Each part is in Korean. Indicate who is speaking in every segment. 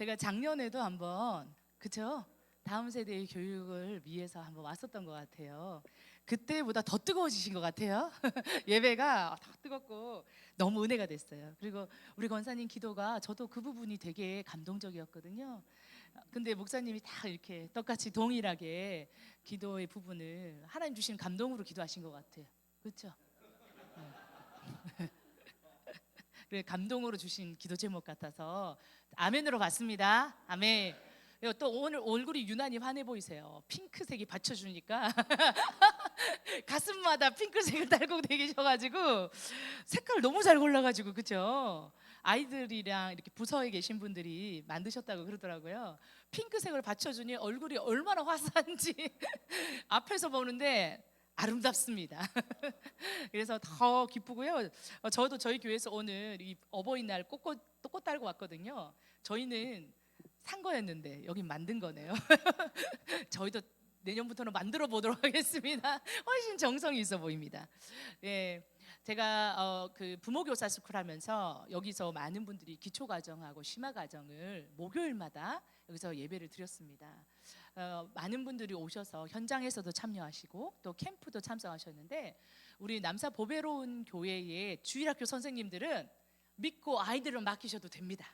Speaker 1: 제가 작년에도 한번 그쵸? 다음 세대의 교육을 위해서 한번 왔었던 것 같아요. 그때보다 더 뜨거워지신 것 같아요. 예배가 더 뜨겁고 너무 은혜가 됐어요. 그리고 우리 권사님 기도가 저도 그 부분이 되게 감동적이었거든요. 근데 목사님이 다 이렇게 똑같이 동일하게 기도의 부분을 하나님 주신 감동으로 기도하신 것 같아요. 그렇죠? 그래 감동으로 주신 기도 제목 같아서 아멘으로 받습니다. 아멘. 그리고 또 오늘 얼굴이 유난히 환해 보이세요. 핑크색이 받쳐주니까 가슴마다 핑크색을 달고 다니셔가지고 색깔 너무 잘 골라가지고 그죠? 아이들이랑 이렇게 부서에 계신 분들이 만드셨다고 그러더라고요. 핑크색을 받쳐주니 얼굴이 얼마나 화사한지 앞에서 보는데 아름답습니다. 그래서 더 기쁘고요. 저도 저희 교회에서 오늘 이 어버이날 꽃 달고 왔거든요. 저희는 산 거였는데 여긴 만든 거네요. 저희도 내년부터는 만들어 보도록 하겠습니다. 훨씬 정성이 있어 보입니다. 예, 제가 그 부모교사 스쿨 하면서 여기서 많은 분들이 기초과정하고 심화과정을 목요일마다 여기서 예배를 드렸습니다. 많은 분들이 오셔서 현장에서도 참여하시고 또 캠프도 참석하셨는데 우리 남사 보배로운 교회의 주일학교 선생님들은 믿고 아이들을 맡기셔도 됩니다.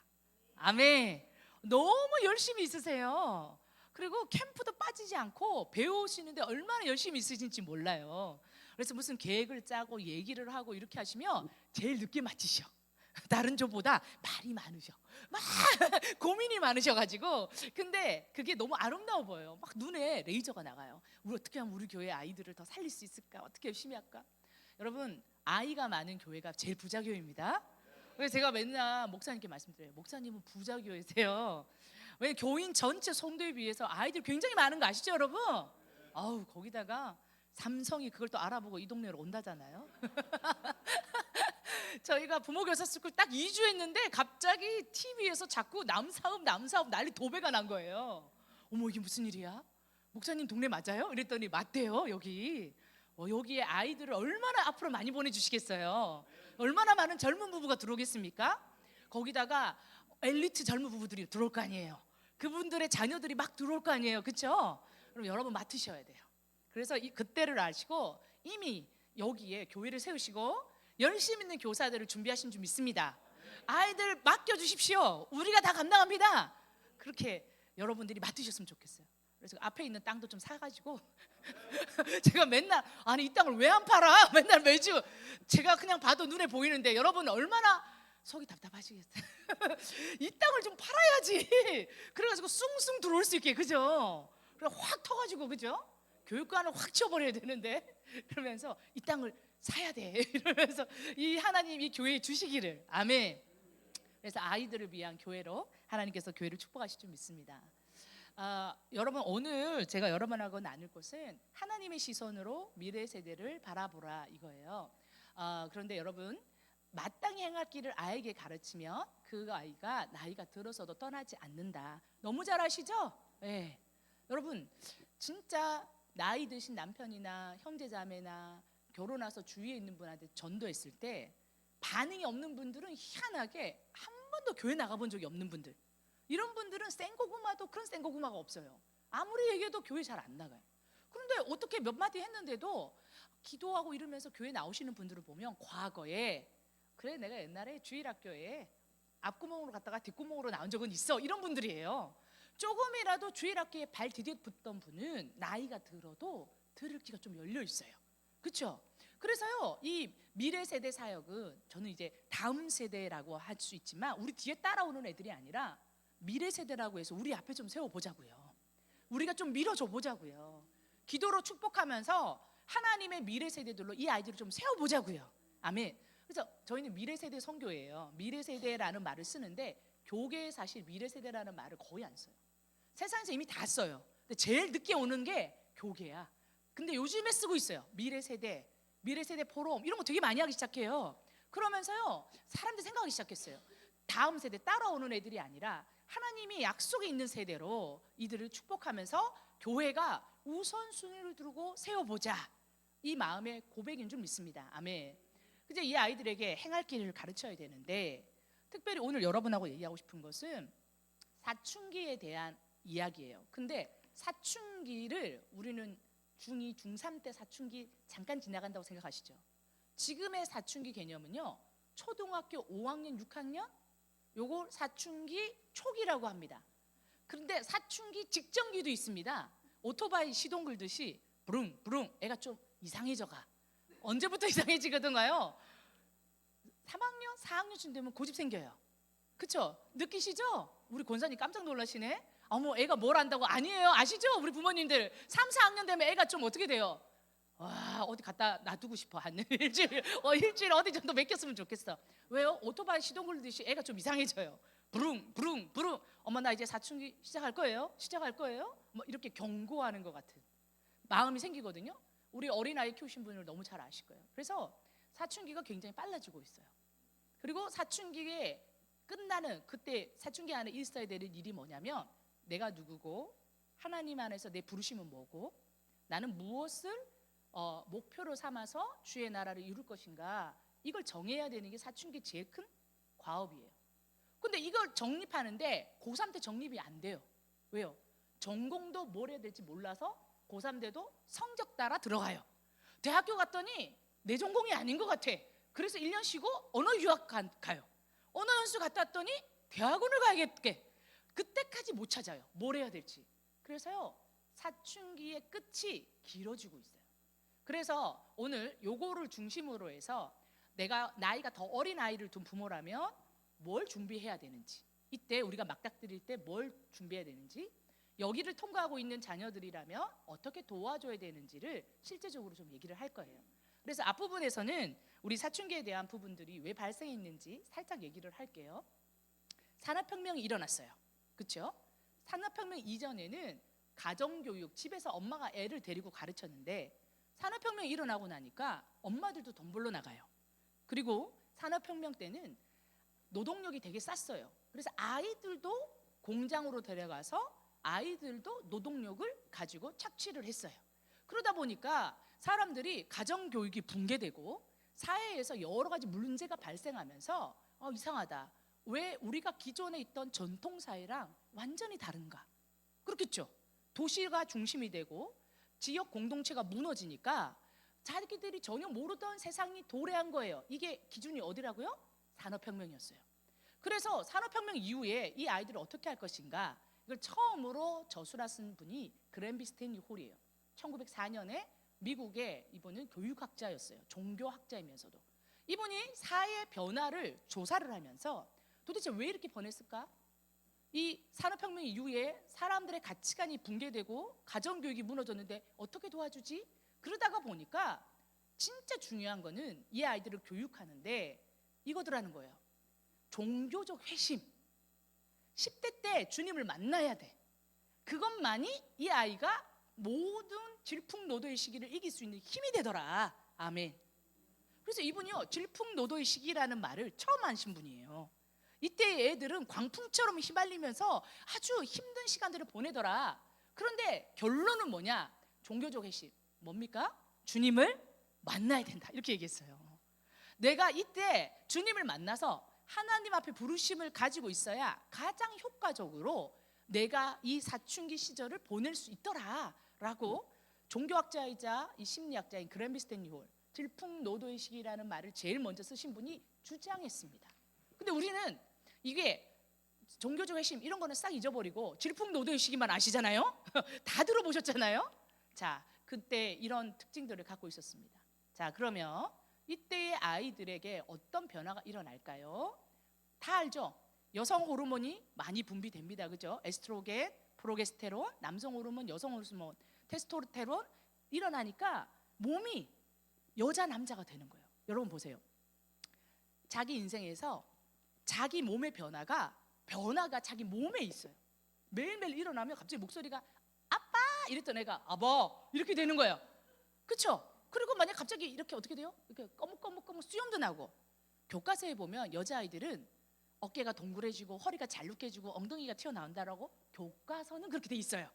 Speaker 1: 아멘. 너무 열심히 있으세요. 그리고 캠프도 빠지지 않고 배우시는데 얼마나 열심히 있으신지 몰라요. 그래서 무슨 계획을 짜고 얘기를 하고 이렇게 하시면 제일 늦게 마치셔. 다른 조보다 말이 많으셔. 막 고민이 많으셔가지고 근데 그게 너무 아름다워 보여요. 막 눈에 레이저가 나가요. 우리 어떻게 하면 우리 교회 아이들을 더 살릴 수 있을까? 어떻게 열심히 할까? 여러분 아이가 많은 교회가 제일 부자 교회입니다. 그래서 제가 맨날 목사님께 말씀드려요. 목사님은 부자 교회세요. 왜 교인 전체 성도에 비해서 아이들 굉장히 많은 거 아시죠, 여러분? 아우 거기다가 삼성이 그걸 또 알아보고 이 동네로 온다잖아요. 저희가 부모교사 스쿨 딱 2주 했는데 갑자기 TV에서 자꾸 남사업 난리 도배가 난 거예요. 어머 이게 무슨 일이야? 목사님 동네 맞아요? 이랬더니 맞대요 여기. 여기에 아이들을 얼마나 앞으로 많이 보내주시겠어요? 얼마나 많은 젊은 부부가 들어오겠습니까? 거기다가 엘리트 젊은 부부들이 들어올 거 아니에요. 그분들의 자녀들이 막 들어올 거 아니에요. 그렇죠? 그럼 여러분 맡으셔야 돼요. 그래서 그때를 아시고 이미 여기에 교회를 세우시고 열심 있는 교사들을 준비하신 줄 믿습니다. 아이들 맡겨주십시오. 우리가 다 감당합니다. 그렇게 여러분들이 맡으셨으면 좋겠어요. 그래서 앞에 있는 땅도 좀 사가지고 제가 맨날 아니 이 땅을 왜 안 팔아? 맨날 매주 제가 그냥 봐도 눈에 보이는데 여러분 얼마나 속이 답답하시겠어요? 이 땅을 좀 팔아야지. 그래가지고 숭숭 들어올 수 있게 그죠? 그래 확 터가지고 그죠? 교육관을 확 치워버려야 되는데 그러면서 이 땅을 사야 돼 이러면서 이 하나님 이 교회에 주시기를 아멘. 그래서 아이들을 위한 교회로 하나님께서 교회를 축복하실 줄 믿습니다. 여러분 오늘 제가 여러분하고 나눌 것은 하나님의 시선으로 미래 세대를 바라보라 이거예요. 그런데 여러분 마땅히 행할 길을 아이에게 가르치면 그 아이가 나이가 들어서도 떠나지 않는다. 너무 잘 아시죠? 네. 여러분 진짜 나이 드신 남편이나 형제자매나 결혼해서 주위에 있는 분한테 전도했을 때 반응이 없는 분들은 희한하게 한 번도 교회 나가본 적이 없는 분들, 이런 분들은 생고구마도 그런 생고구마가 없어요. 아무리 얘기해도 교회 잘 안 나가요. 그런데 어떻게 몇 마디 했는데도 기도하고 이러면서 교회 나오시는 분들을 보면 과거에 그래 내가 옛날에 주일학교에 앞구멍으로 갔다가 뒷구멍으로 나온 적은 있어 이런 분들이에요. 조금이라도 주일학교에 발 디뎠던 분은 나이가 들어도 들을 귀가 좀 열려 있어요. 그렇죠? 그래서요 이 미래 세대 사역은 저는 이제 다음 세대라고 할 수 있지만 우리 뒤에 따라오는 애들이 아니라 미래 세대라고 해서 우리 앞에 좀 세워보자고요. 우리가 좀 밀어줘 보자고요. 기도로 축복하면서 하나님의 미래 세대들로 이 아이들을 좀 세워보자고요. 아멘. 그래서 저희는 미래 세대 선교예요. 미래 세대라는 말을 쓰는데 교계에 사실 미래 세대라는 말을 거의 안 써요. 세상에서 이미 다 써요. 근데 제일 늦게 오는 게 교계야. 근데 요즘에 쓰고 있어요. 미래 세대 포럼 이런 거 되게 많이 하기 시작해요. 그러면서요 사람들이 생각하기 시작했어요. 다음 세대 따라오는 애들이 아니라 하나님이 약속이 있는 세대로 이들을 축복하면서 교회가 우선순위를 두고 세워보자, 이 마음의 고백인 줄 믿습니다. 아멘. 이제 이 아이들에게 행할 길을 가르쳐야 되는데 특별히 오늘 여러분하고 얘기하고 싶은 것은 사춘기에 대한 이야기예요. 근데 사춘기를 우리는 중2, 중3 때 사춘기 잠깐 지나간다고 생각하시죠? 지금의 사춘기 개념은요, 초등학교 5학년, 6학년 요걸 사춘기 초기라고 합니다. 그런데 사춘기 직전기도 있습니다. 오토바이 시동 걸듯이 부릉 부릉 애가 좀 이상해져가. 언제부터 이상해지거든요? 3학년, 4학년쯤 되면 고집 생겨요. 그쵸? 느끼시죠? 우리 권사님 깜짝 놀라시네. 어머, 애가 뭘 안다고? 아니에요. 아시죠? 우리 부모님들 3, 4학년 되면 애가 좀 어떻게 돼요? 와, 어디 갖다 놔두고 싶어. 한 일주일 어디 정도 맡겼으면 좋겠어. 왜요? 오토바이 시동 걸듯이 애가 좀 이상해져요. 부릉 부릉 부릉. 어머, 나 이제 사춘기 시작할 거예요? 시작할 거예요? 뭐 이렇게 경고하는 것 같은 마음이 생기거든요. 우리 어린아이 키우신 분을 너무 잘 아실 거예요. 그래서 사춘기가 굉장히 빨라지고 있어요. 그리고 사춘기에 끝나는 그때 사춘기 안에 있어야 되는 일이 뭐냐면, 내가 누구고 하나님 안에서 내 부르심은 뭐고 나는 무엇을 목표로 삼아서 주의 나라를 이룰 것인가, 이걸 정해야 되는 게 사춘기 제일 큰 과업이에요. 근데 이걸 정립하는데 고3 때 정립이 안 돼요. 왜요? 전공도 뭘 해야 될지 몰라서 고3 때도 성적 따라 들어가요. 대학교 갔더니 내 전공이 아닌 것 같아. 그래서 1년 쉬고 언어 유학 가요. 언어 연수 갔다 왔더니 대학원을 가야겠게. 그때까지 못 찾아요. 뭘 해야 될지. 그래서요, 사춘기의 끝이 길어지고 있어요. 그래서 오늘 요거를 중심으로 해서 내가 나이가 더 어린 아이를 둔 부모라면 뭘 준비해야 되는지, 이때 우리가 막닥뜨릴 때 뭘 준비해야 되는지, 여기를 통과하고 있는 자녀들이라면 어떻게 도와줘야 되는지를 실제적으로 좀 얘기를 할 거예요. 그래서 앞부분에서는 우리 사춘기에 대한 부분들이 왜 발생했는지 살짝 얘기를 할게요. 산업혁명이 일어났어요. 그렇죠? 산업혁명 이전에는 가정교육, 집에서 엄마가 애를 데리고 가르쳤는데 산업혁명이 일어나고 나니까 엄마들도 돈 벌러 나가요. 그리고 산업혁명 때는 노동력이 되게 쌌어요. 그래서 아이들도 공장으로 데려가서 아이들도 노동력을 가지고 착취를 했어요. 그러다 보니까 사람들이 가정교육이 붕괴되고 사회에서 여러 가지 문제가 발생하면서 이상하다. 왜 우리가 기존에 있던 전통사회랑 완전히 다른가? 그렇겠죠. 도시가 중심이 되고 지역 공동체가 무너지니까 자기들이 전혀 모르던 세상이 도래한 거예요. 이게 기준이 어디라고요? 산업혁명이었어요. 그래서 산업혁명 이후에 이 아이들을 어떻게 할 것인가, 이걸 처음으로 저술하 쓴 분이 그랜비 스탠리 홀이에요. 1904년에 미국의 이분은 교육학자였어요. 종교학자이면서도. 이분이 사회 변화를 조사를 하면서 도대체 왜 이렇게 변했을까? 이 산업혁명 이후에 사람들의 가치관이 붕괴되고 가정교육이 무너졌는데 어떻게 도와주지? 그러다가 보니까 진짜 중요한 거는 이 아이들을 교육하는데 이거더라는 거예요. 종교적 회심. 10대 때 주님을 만나야 돼. 그것만이 이 아이가 모든 질풍노도의 시기를 이길 수 있는 힘이 되더라. 아멘. 그래서 이분이요, 질풍노도의 시기라는 말을 처음 하신 분이에요. 이때 애들은 광풍처럼 휘말리면서 아주 힘든 시간들을 보내더라. 그런데 결론은 뭐냐? 종교적 회심. 뭡니까? 주님을 만나야 된다. 이렇게 얘기했어요. 내가 이때 주님을 만나서 하나님 앞에 부르심을 가지고 있어야 가장 효과적으로 내가 이 사춘기 시절을 보낼 수 있더라 라고 종교학자이자 이 심리학자인 그랜비 스탠리 홀, 질풍노도의 시기라는 말을 제일 먼저 쓰신 분이 주장했습니다. 근데 우리는 이게 종교적 회심 이런 거는 싹 잊어버리고 질풍노도의 시기만 아시잖아요. 다 들어보셨잖아요. 자, 그때 이런 특징들을 갖고 있었습니다. 자, 그러면 이때의 아이들에게 어떤 변화가 일어날까요? 다 알죠? 여성 호르몬이 많이 분비됩니다. 그죠? 에스트로겐, 프로게스테론, 남성 호르몬, 여성 호르몬, 테스토스테론 일어나니까 몸이 여자 남자가 되는 거예요. 여러분 보세요. 자기 인생에서 자기 몸의 변화가 자기 몸에 있어요. 매일매일 일어나면 갑자기 목소리가 아빠 이랬던 애가 아버 이렇게 되는 거예요. 그렇죠? 그리고 만약 갑자기 이렇게 어떻게 돼요? 이렇게 꺼뭇꺼뭇 수염도 나고. 교과서에 보면 여자아이들은 어깨가 동그래지고 허리가 잘룩해지고 엉덩이가 튀어나온다라고 교과서는 그렇게 돼 있어요.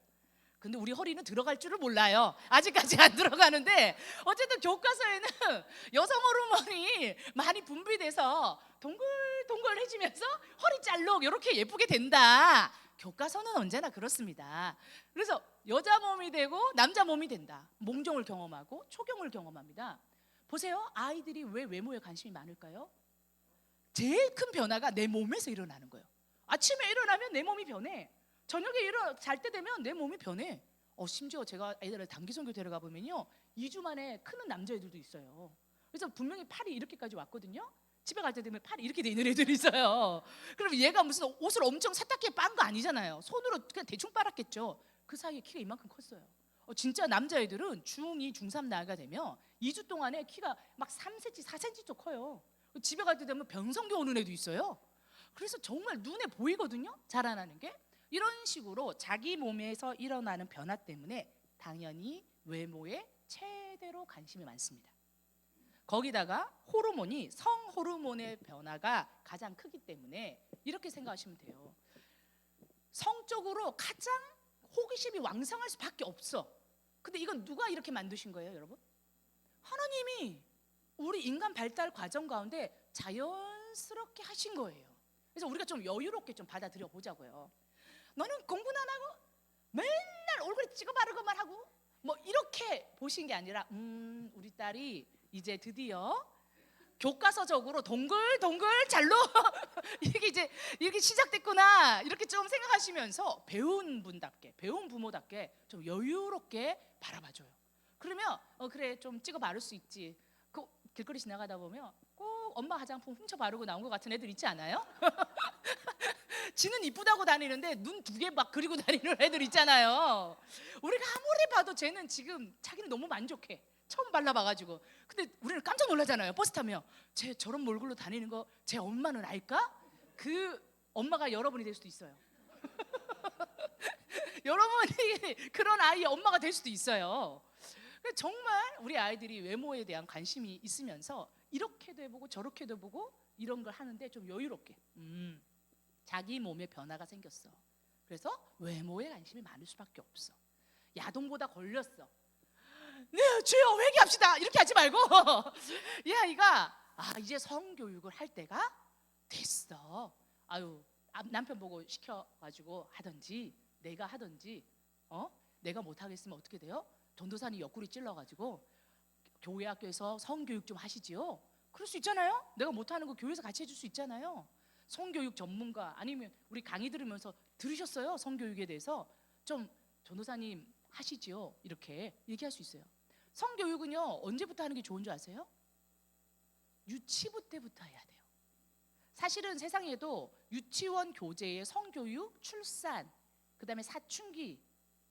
Speaker 1: 근데 우리 허리는 들어갈 줄을 몰라요. 아직까지 안 들어가는데 어쨌든 교과서에는 여성 호르몬이 많이 분비돼서 동글동글해지면서 허리 잘록 이렇게 예쁘게 된다. 교과서는 언제나 그렇습니다. 그래서 여자 몸이 되고 남자 몸이 된다. 몽종을 경험하고 초경을 경험합니다. 보세요. 아이들이 왜 외모에 관심이 많을까요? 제일 큰 변화가 내 몸에서 일어나는 거예요. 아침에 일어나면 내 몸이 변해. 저녁에 잘 때 되면 내 몸이 변해. 심지어 제가 애들을 단기선교 데려가 보면요, 2주 만에 크는 남자애들도 있어요. 그래서 분명히 팔이 이렇게까지 왔거든요. 집에 갈 때 되면 팔이 이렇게 돼 있는 애들이 있어요. 그럼 얘가 무슨 옷을 엄청 세탁기에 빤 거 아니잖아요. 손으로 그냥 대충 빨았겠죠. 그 사이에 키가 이만큼 컸어요. 진짜 남자애들은 중2, 중3 나이가 되면 2주 동안에 키가 막 3cm, 4cm도 커요. 집에 갈 때 되면 변성기 오는 애도 있어요. 그래서 정말 눈에 보이거든요, 자라나는 게. 이런 식으로 자기 몸에서 일어나는 변화 때문에 당연히 외모에 최대로 관심이 많습니다. 거기다가 호르몬이 성호르몬의 변화가 가장 크기 때문에 이렇게 생각하시면 돼요. 성적으로 가장 호기심이 왕성할 수밖에 없어. 근데 이건 누가 이렇게 만드신 거예요, 여러분? 하나님이 우리 인간 발달 과정 가운데 자연스럽게 하신 거예요. 그래서 우리가 좀 여유롭게 좀 받아들여 보자고요. 너는 공부는 안 하고 맨날 얼굴에 찍어 바르고만 하고 뭐 이렇게 보신 게 아니라 우리 딸이 이제 드디어 교과서적으로 동글동글 잘로 이게 이제 이렇게 시작됐구나, 이렇게 좀 생각하시면서 배운 분답게, 배운 부모답게 좀 여유롭게 바라봐줘요. 그러면 그래 좀 찍어 바를 수 있지. 그 길거리 지나가다 보면 꼭 엄마 화장품 훔쳐 바르고 나온 것 같은 애들 있지 않아요? 지는 이쁘다고 다니는데 눈 2개 막 그리고 다니는 애들 있잖아요. 우리가 아무리 봐도 쟤는 지금 자기는 너무 만족해. 처음 발라봐가지고. 근데 우리는 깜짝 놀라잖아요. 버스 타면 쟤 저런 몰골로 다니는 거 쟤 엄마는 알까? 그 엄마가 여러분이 될 수도 있어요. 여러분이 그런 아이의 엄마가 될 수도 있어요. 정말 우리 아이들이 외모에 대한 관심이 있으면서 이렇게도 해보고 저렇게도 해보고 이런 걸 하는데 좀 여유롭게 자기 몸에 변화가 생겼어. 그래서 외모에 관심이 많을 수밖에 없어. 야동보다 걸렸어. 네, 주여 회개합시다. 이렇게 하지 말고 이 아이가 이제 성교육을 할 때가 됐어. 남편 보고 시켜가지고 하든지 내가 하든지 내가 못하겠으면 어떻게 돼요? 전도사님 옆구리 찔러가지고 교회 학교에서 성교육 좀 하시지요. 그럴 수 있잖아요. 내가 못하는 거 교회에서 같이 해줄 수 있잖아요. 성교육 전문가 아니면 우리 강의 들으면서 들으셨어요? 성교육에 대해서 좀 전도사님 하시지요. 이렇게 얘기할 수 있어요. 성교육은요 언제부터 하는 게 좋은 줄 아세요? 유치부 때부터 해야 돼요. 사실은 세상에도 유치원 교재에 성교육, 출산, 그 다음에 사춘기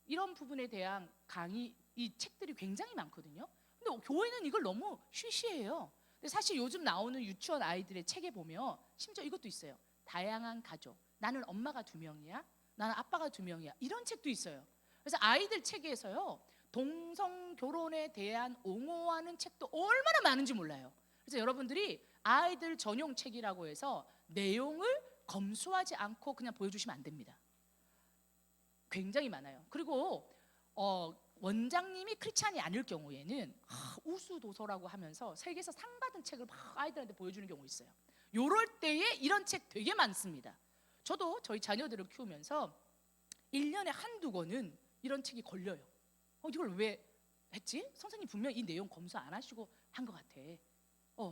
Speaker 1: 이런 부분에 대한 강의, 이 책들이 굉장히 많거든요. 근데 교회는 이걸 너무 쉬쉬해요. 근데 사실 요즘 나오는 유치원 아이들의 책에 보면 심지어 이것도 있어요. 다양한 가족, 나는 엄마가 2명이야, 나는 아빠가 2명이야, 이런 책도 있어요. 그래서 아이들 책에서요 동성 결혼에 대한 옹호하는 책도 얼마나 많은지 몰라요. 그래서 여러분들이 아이들 전용 책이라고 해서 내용을 검수하지 않고 그냥 보여주시면 안 됩니다. 굉장히 많아요. 그리고 원장님이 크리스찬이 아닐 경우에는 우수 도서라고 하면서 세계에서 상 받은 책을 막 아이들한테 보여주는 경우 있어요. 요럴 때에 이런 책 되게 많습니다. 저도 저희 자녀들을 키우면서 1년에 한두 권은 이런 책이 걸려요. 이걸 왜 했지? 선생님 분명 이 내용 검수 안 하시고 한 것 같아.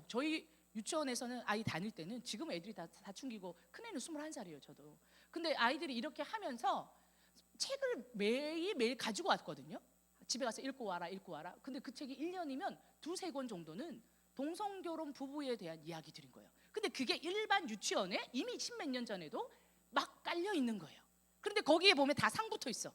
Speaker 1: 저희 유치원에서는 아이 다닐 때는 지금 애들이 다 사춘기고 큰애는 21살이에요 저도. 근데 아이들이 이렇게 하면서 책을 매일매일 가지고 왔거든요. 집에 가서 읽고 와라 읽고 와라. 근데 그 책이 1년이면 2-3권 정도는 동성결혼 부부에 대한 이야기들인 거예요. 근데 그게 일반 유치원에 이미 10몇 년 전에도 막 깔려 있는 거예요. 그런데 거기에 보면 다 상 붙어 있어.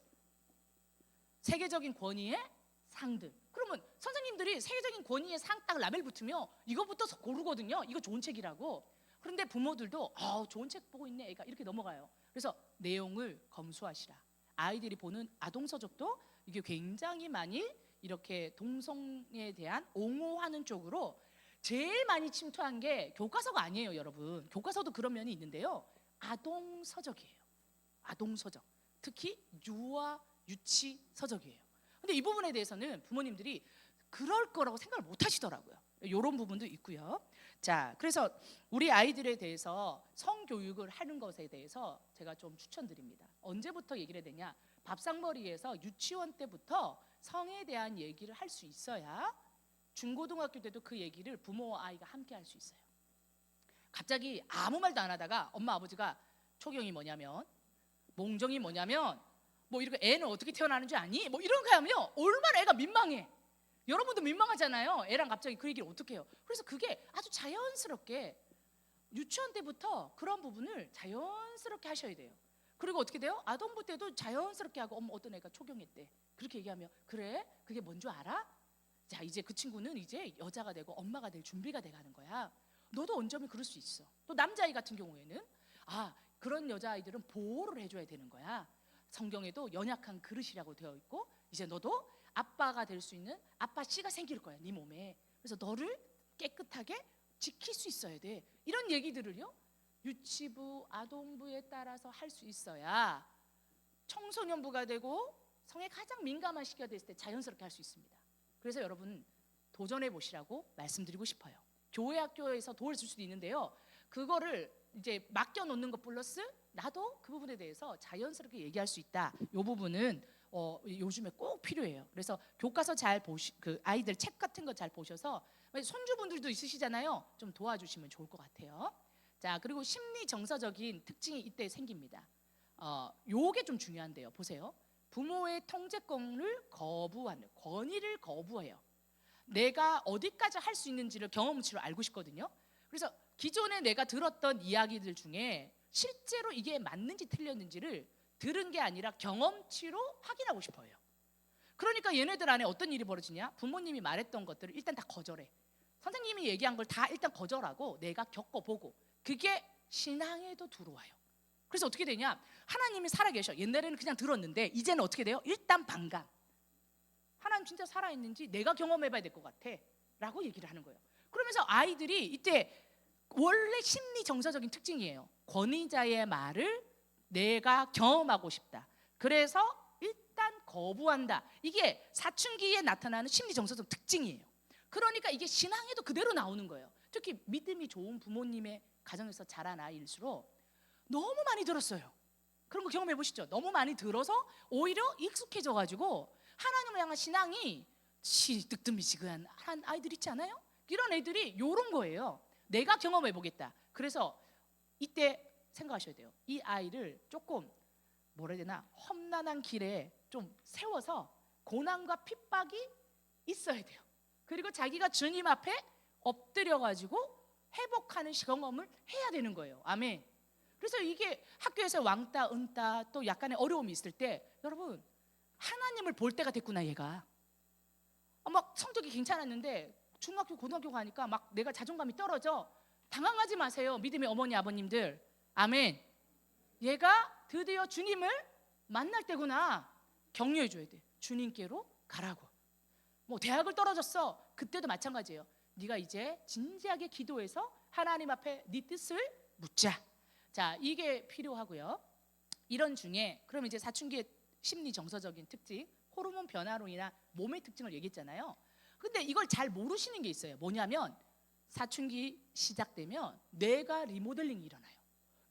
Speaker 1: 세계적인 권위의 상들. 그러면 선생님들이 세계적인 권위의 상 딱 라벨 붙으면 이거부터 고르거든요. 이거 좋은 책이라고. 그런데 부모들도 좋은 책 보고 있네 애가, 이렇게 넘어가요. 그래서 내용을 검수하시라. 아이들이 보는 아동서적도 이게 굉장히 많이 이렇게 동성에 대한 옹호하는 쪽으로 제일 많이 침투한 게 교과서가 아니에요, 여러분. 교과서도 그런 면이 있는데요. 아동서적이에요. 아동서적. 특히 유아 유치 서적이에요. 근데 이 부분에 대해서는 부모님들이 그럴 거라고 생각을 못 하시더라고요. 이런 부분도 있고요. 자, 그래서 우리 아이들에 대해서 성교육을 하는 것에 대해서 제가 좀 추천드립니다. 언제부터 얘기를 해야 되냐? 밥상머리에서 유치원 때부터 성에 대한 얘기를 할 수 있어야 중고등학교 때도 그 얘기를 부모와 아이가 함께 할 수 있어요. 갑자기 아무 말도 안 하다가 엄마 아버지가 초경이 뭐냐면, 몽정이 뭐냐면, 뭐 이렇게 애는 어떻게 태어나는 줄 아니? 뭐 이런 거 하면 얼마나 애가 민망해. 여러분도 민망하잖아요. 애랑 갑자기 그 얘기를 어떻게 해요? 그래서 그게 아주 자연스럽게 유치원 때부터 그런 부분을 자연스럽게 하셔야 돼요. 그리고 어떻게 돼요? 아동부 때도 자연스럽게 하고, 어떤 애가 초경했대. 그렇게 얘기하면, 그래? 그게 뭔 줄 알아? 자, 이제 그 친구는 이제 여자가 되고 엄마가 될 준비가 돼 가는 거야. 너도 언제면 그럴 수 있어. 또 남자아이 같은 경우에는 그런 여자아이들은 보호를 해줘야 되는 거야. 성경에도 연약한 그릇이라고 되어 있고, 이제 너도 아빠가 될 수 있는 아빠 씨가 생길 거야, 네 몸에. 그래서 너를 깨끗하게 지킬 수 있어야 돼. 이런 얘기들을요, 유치부, 아동부에 따라서 할 수 있어야 청소년부가 되고 성에 가장 민감한 시기가 됐을 때 자연스럽게 할 수 있습니다. 그래서 여러분 도전해 보시라고 말씀드리고 싶어요. 교회 학교에서 도움을 줄 수도 있는데요, 그거를 이제 맡겨놓는 것 플러스 나도 그 부분에 대해서 자연스럽게 얘기할 수 있다. 이 부분은 요즘에 꼭 필요해요. 그래서 교과서 잘 그 아이들 책 같은 거 잘 보셔서, 손주분들도 있으시잖아요. 좀 도와주시면 좋을 것 같아요. 자, 그리고 심리 정서적인 특징이 이때 생깁니다. 요게 좀 중요한데요. 보세요. 부모의 통제권을 거부하는, 권위를 거부해요. 내가 어디까지 할 수 있는지를 경험치로 알고 싶거든요. 그래서 기존에 내가 들었던 이야기들 중에 실제로 이게 맞는지 틀렸는지를 들은 게 아니라 경험치로 확인하고 싶어요. 그러니까 얘네들 안에 어떤 일이 벌어지냐? 부모님이 말했던 것들을 일단 다 거절해. 선생님이 얘기한 걸 다 일단 거절하고 내가 겪어보고, 그게 신앙에도 들어와요. 그래서 어떻게 되냐? 하나님이 살아계셔. 옛날에는 그냥 들었는데 이제는 어떻게 돼요? 일단 반감. 하나님 진짜 살아있는지 내가 경험해봐야 될 것 같아 라고 얘기를 하는 거예요. 그러면서 아이들이 이때 원래 심리 정서적인 특징이에요. 권위자의 말을 내가 경험하고 싶다. 그래서 일단 거부한다. 이게 사춘기에 나타나는 심리 정서적 특징이에요. 그러니까 이게 신앙에도 그대로 나오는 거예요. 특히 믿음이 좋은 부모님의 가정에서 자란 아이일수록 너무 많이 들었어요. 그런 거 경험해 보시죠. 너무 많이 들어서 오히려 익숙해져 가지고 하나님을 향한 신앙이 뜨뜻미지근한 아이들 있지 않아요? 이런 애들이 요런 거예요. 내가 경험해 보겠다. 그래서 이때 생각하셔야 돼요. 이 아이를 조금 뭐라 해야 되나, 험난한 길에 좀 세워서 고난과 핍박이 있어야 돼요. 그리고 자기가 주님 앞에 엎드려 가지고 회복하는 경험을 해야 되는 거예요. 아멘. 그래서 이게 학교에서 왕따, 은따 또 약간의 어려움이 있을 때, 여러분 하나님을 볼 때가 됐구나. 얘가 막 성적이 괜찮았는데 중학교 고등학교 가니까 막 내가 자존감이 떨어져. 당황하지 마세요, 믿음의 어머니 아버님들. 아멘. 얘가 드디어 주님을 만날 때구나. 격려해 줘야 돼. 주님께로 가라고. 뭐 대학을 떨어졌어. 그때도 마찬가지예요. 네가 이제 진지하게 기도해서 하나님 앞에 네 뜻을 묻자. 자, 이게 필요하고요. 이런 중에 그럼 이제 사춘기의 심리 정서적인 특징, 호르몬 변화로 인한 몸의 특징을 얘기했잖아요. 근데 이걸 잘 모르시는 게 있어요. 뭐냐면 사춘기 시작되면 뇌가 리모델링이 일어나요.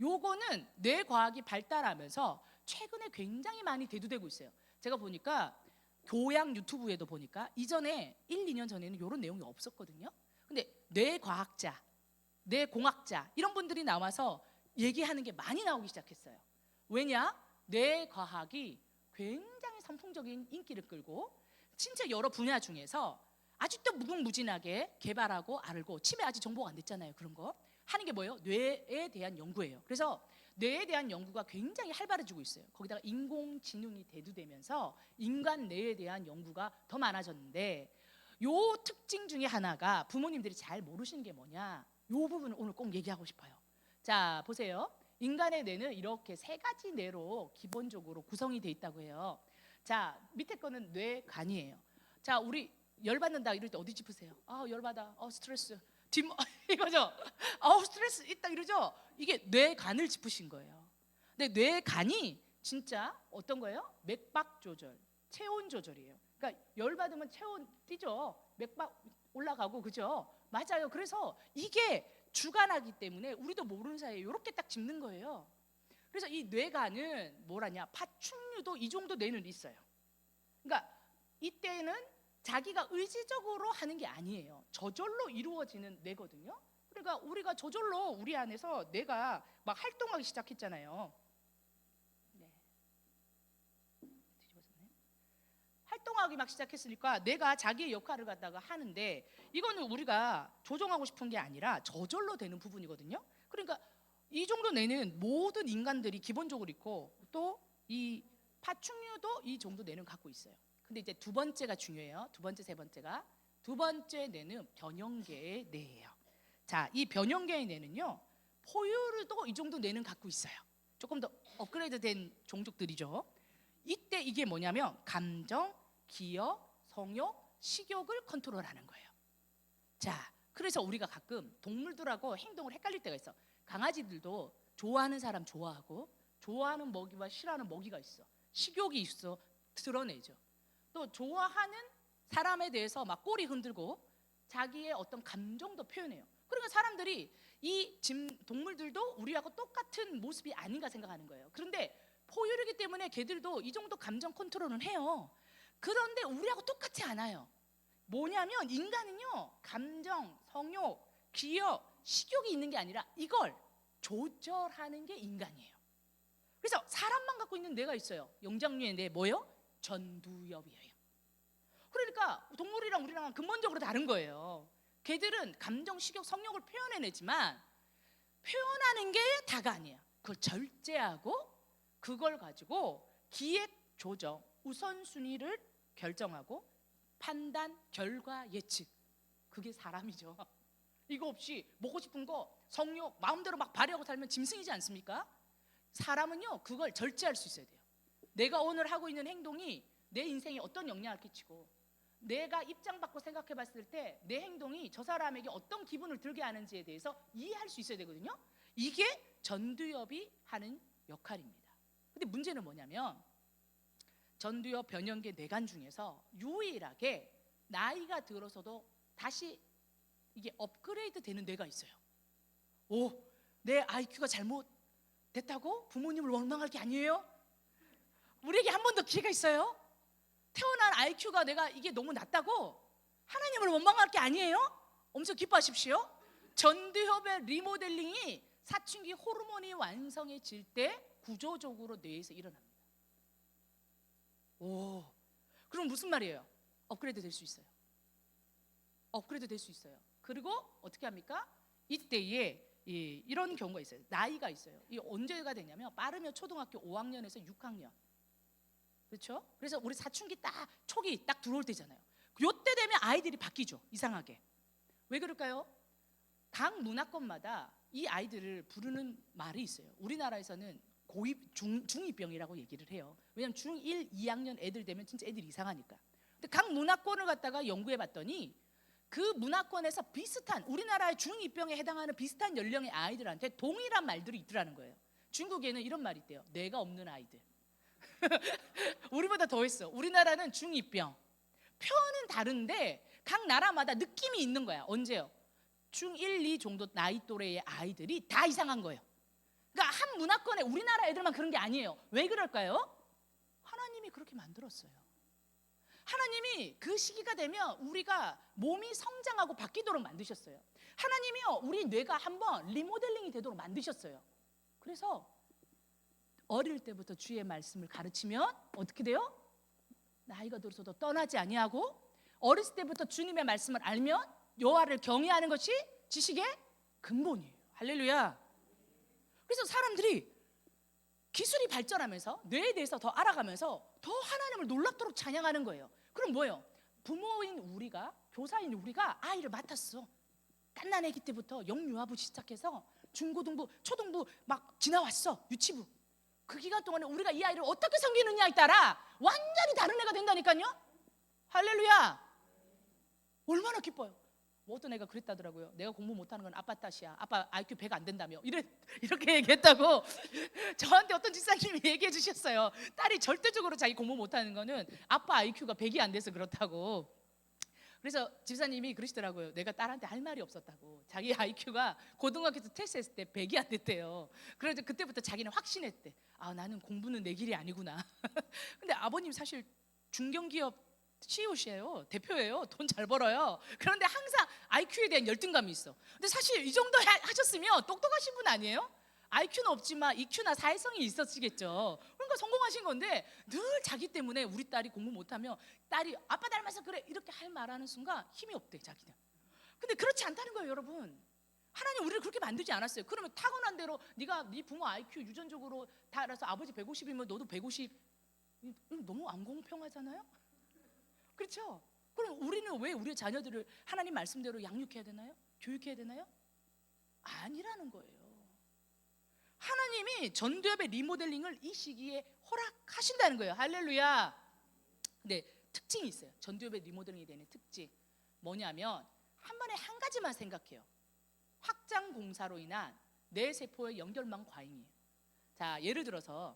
Speaker 1: 요거는 뇌과학이 발달하면서 최근에 굉장히 많이 대두되고 있어요. 제가 보니까 교양 유튜브에도 보니까 이전에 1, 2년 전에는 이런 내용이 없었거든요. 근데 뇌과학자, 뇌공학자 이런 분들이 나와서 얘기하는 게 많이 나오기 시작했어요. 왜냐? 뇌과학이 굉장히 선풍적인 인기를 끌고 진짜 여러 분야 중에서 아직도 무궁무진하게 개발하고 알고, 치매 아직 정보가 안 됐잖아요. 그런 거 하는 게 뭐예요? 뇌에 대한 연구예요. 그래서 뇌에 대한 연구가 굉장히 활발해지고 있어요. 거기다가 인공지능이 대두되면서 인간 뇌에 대한 연구가 더 많아졌는데, 요 특징 중에 하나가 부모님들이 잘 모르시는 게 뭐냐, 요 부분을 오늘 꼭 얘기하고 싶어요. 자, 보세요. 인간의 뇌는 이렇게 세 가지 뇌로 기본적으로 구성이 돼 있다고 해요. 자, 밑에 거는 뇌간이에요. 자, 우리 열받는다 이럴 때 어디 짚으세요? 열받아. 스트레스. 이거죠. 스트레스 있다 이러죠. 이게 뇌간을 짚으신 거예요. 근데 뇌간이 진짜 어떤 거예요? 맥박 조절, 체온 조절이에요. 그러니까 열받으면 체온 뛰죠. 맥박 올라가고, 그죠? 맞아요. 그래서 이게 주관하기 때문에 우리도 모르는 사이에 이렇게 딱 짚는 거예요. 그래서 이 뇌가는 뭐라냐, 파충류도 이 정도 뇌는 있어요. 그러니까 이때는 자기가 의지적으로 하는 게 아니에요. 저절로 이루어지는 뇌거든요. 그러니까 우리가 저절로 우리 안에서 뇌가 막 활동하기 시작했잖아요. 네. 뒤집어졌네. 활동하기 막 시작했으니까 뇌가 자기의 역할을 갖다가 하는데, 이거는 우리가 조종하고 싶은 게 아니라 저절로 되는 부분이거든요. 그러니까 이 정도 뇌는 모든 인간들이 기본적으로 있고, 또 이 파충류도 이 정도 뇌는 갖고 있어요. 근데 이제 두 번째가 중요해요. 두 번째, 세 번째가, 두 번째 뇌는 변형계의 뇌예요. 자, 이 변형계의 뇌는요, 포유류도 이 정도 뇌는 갖고 있어요. 조금 더 업그레이드된 종족들이죠. 이때 이게 뭐냐면 감정, 기억, 성욕, 식욕을 컨트롤하는 거예요. 자, 그래서 우리가 가끔 동물들하고 행동을 헷갈릴 때가 있어. 강아지들도 좋아하는 사람 좋아하고, 좋아하는 먹이와 싫어하는 먹이가 있어. 식욕이 있어, 드러내죠. 또 좋아하는 사람에 대해서 막 꼬리 흔들고 자기의 어떤 감정도 표현해요. 그러니까 사람들이 이 동물들도 우리하고 똑같은 모습이 아닌가 생각하는 거예요. 그런데 포유류이기 때문에 걔들도 이 정도 감정 컨트롤은 해요. 그런데 우리하고 똑같지 않아요. 뭐냐면 인간은요, 감정, 성욕, 기억, 식욕이 있는 게 아니라 이걸 조절하는 게 인간이에요. 그래서 사람만 갖고 있는 뇌가 있어요. 영장류의 뇌, 뭐예요? 전두엽이에요. 그러니까 동물이랑 우리랑 근본적으로 다른 거예요. 걔들은 감정, 식욕, 성욕을 표현해내지만 표현하는 게 다가 아니야. 그걸 절제하고 그걸 가지고 기획, 조정, 우선순위를 결정하고 판단, 결과, 예측. 그게 사람이죠. 이거 없이 먹고 싶은 거, 성욕, 마음대로 막 발휘하고 살면 짐승이지 않습니까? 사람은요, 그걸 절제할 수 있어야 돼요. 내가 오늘 하고 있는 행동이 내 인생에 어떤 영향을 끼치고, 내가 입장받고 생각해 봤을 때 내 행동이 저 사람에게 어떤 기분을 들게 하는지에 대해서 이해할 수 있어야 되거든요. 이게 전두엽이 하는 역할입니다. 근데 문제는 뭐냐면 전두엽 변형계 뇌간 중에서 유일하게 나이가 들어서도 다시 이게 업그레이드 되는 뇌가 있어요. 오, 내 IQ가 잘못됐다고 부모님을 원망할 게 아니에요. 우리에게 한 번 더 기회가 있어요. 태어난 IQ가 내가 이게 너무 낮다고 하나님을 원망할 게 아니에요. 엄청 기뻐하십시오. 전두엽의 리모델링이 사춘기 호르몬이 완성해질 때 구조적으로 뇌에서 일어납니다. 오, 그럼 무슨 말이에요? 업그레이드 될 수 있어요. 업그레이드 될 수 있어요. 그리고 어떻게 합니까? 이때에 이런 경우가 있어요. 나이가 있어요. 이 언제가 되냐면 빠르면 초등학교 5학년에서 6학년. 그렇죠? 그래서 우리 사춘기 딱 초기 딱 들어올 때잖아요. 요때 되면 아이들이 바뀌죠. 이상하게. 왜 그럴까요? 각 문화권마다 이 아이들을 부르는 말이 있어요. 우리나라에서는 고입, 중2병이라고 얘기를 해요. 왜냐하면 중1, 2학년 애들 되면 진짜 애들이 이상하니까. 근데 각 문화권을 갖다가 연구해 봤더니 그 문화권에서 비슷한, 우리나라의 중2병에 해당하는 비슷한 연령의 아이들한테 동일한 말들이 있더라는 거예요. 중국에는 이런 말이 있대요. 뇌가 없는 아이들. 우리보다 더 했어. 우리나라는 중2병. 표현은 다른데 각 나라마다 느낌이 있는 거야. 언제요? 중1, 2 정도 나이 또래의 아이들이 다 이상한 거예요. 그러니까 한 문화권에 우리나라 애들만 그런 게 아니에요. 왜 그럴까요? 하나님이 그렇게 만들었어요. 하나님이 그 시기가 되면 우리가 몸이 성장하고 바뀌도록 만드셨어요. 하나님이요, 우리 뇌가 한번 리모델링이 되도록 만드셨어요. 그래서 어릴 때부터 주의 말씀을 가르치면 어떻게 돼요? 나이가 들어서도 떠나지 아니하고, 어렸을 때부터 주님의 말씀을 알면 여호와를 경외하는 것이 지식의 근본이에요. 할렐루야. 그래서 사람들이 기술이 발전하면서 뇌에 대해서 더 알아가면서 더 하나님을 놀랍도록 찬양하는 거예요. 그럼 뭐예요? 부모인 우리가, 교사인 우리가 아이를 맡았어. 갓난 아기 때부터 영유아부 시작해서 중고등부, 초등부 막 지나왔어. 유치부. 그 기간 동안에 우리가 이 아이를 어떻게 섬기느냐에 따라 완전히 다른 애가 된다니까요. 할렐루야. 얼마나 기뻐요. 뭐 어떤 애가 그랬다더라고요. 내가 공부 못하는 건 아빠 탓이야. 아빠 IQ 100 안 된다며. 이렇게 얘기했다고 저한테 어떤 집사님이 얘기해 주셨어요. 딸이 절대적으로 자기 공부 못하는 거는 아빠 IQ가 100이 안 돼서 그렇다고. 그래서 집사님이 그러시더라고요. 내가 딸한테 할 말이 없었다고. 자기 IQ가 고등학교에서 테스트했을 때 100이 안 됐대요. 그래서 그때부터 자기는 확신했대. 아, 나는 공부는 내 길이 아니구나. 근데 아버님 사실 중견기업 CEO시에요. 대표예요. 돈 잘 벌어요. 그런데 항상 IQ에 대한 열등감이 있어. 근데 사실 이 정도 하셨으면 똑똑하신 분 아니에요? IQ는 없지만 EQ나 사회성이 있었시겠죠. 그러니까 성공하신 건데 늘 자기 때문에 우리 딸이 공부 못하면 딸이 아빠 닮아서 그래 이렇게 할 말하는 순간 힘이 없대 자기는. 근데 그렇지 않다는 거예요, 여러분. 하나님 우리를 그렇게 만들지 않았어요. 그러면 타고난 대로 네가 네 부모 IQ 유전적으로 다 알아서 아버지 150이면 너도 150. 너무 안 공평하잖아요. 그렇죠? 그럼 우리는 왜 우리의 자녀들을 하나님 말씀대로 양육해야 되나요? 교육해야 되나요? 아니라는 거예요. 하나님이 전도협의 리모델링을 이 시기에 허락하신다는 거예요. 할렐루야. 근데 특징이 있어요. 전도협의 리모델링이 되는 특징 뭐냐면 한 번에 한 가지만 생각해요. 확장 공사로 인한 뇌 세포의 연결망 과잉이에요. 자, 예를 들어서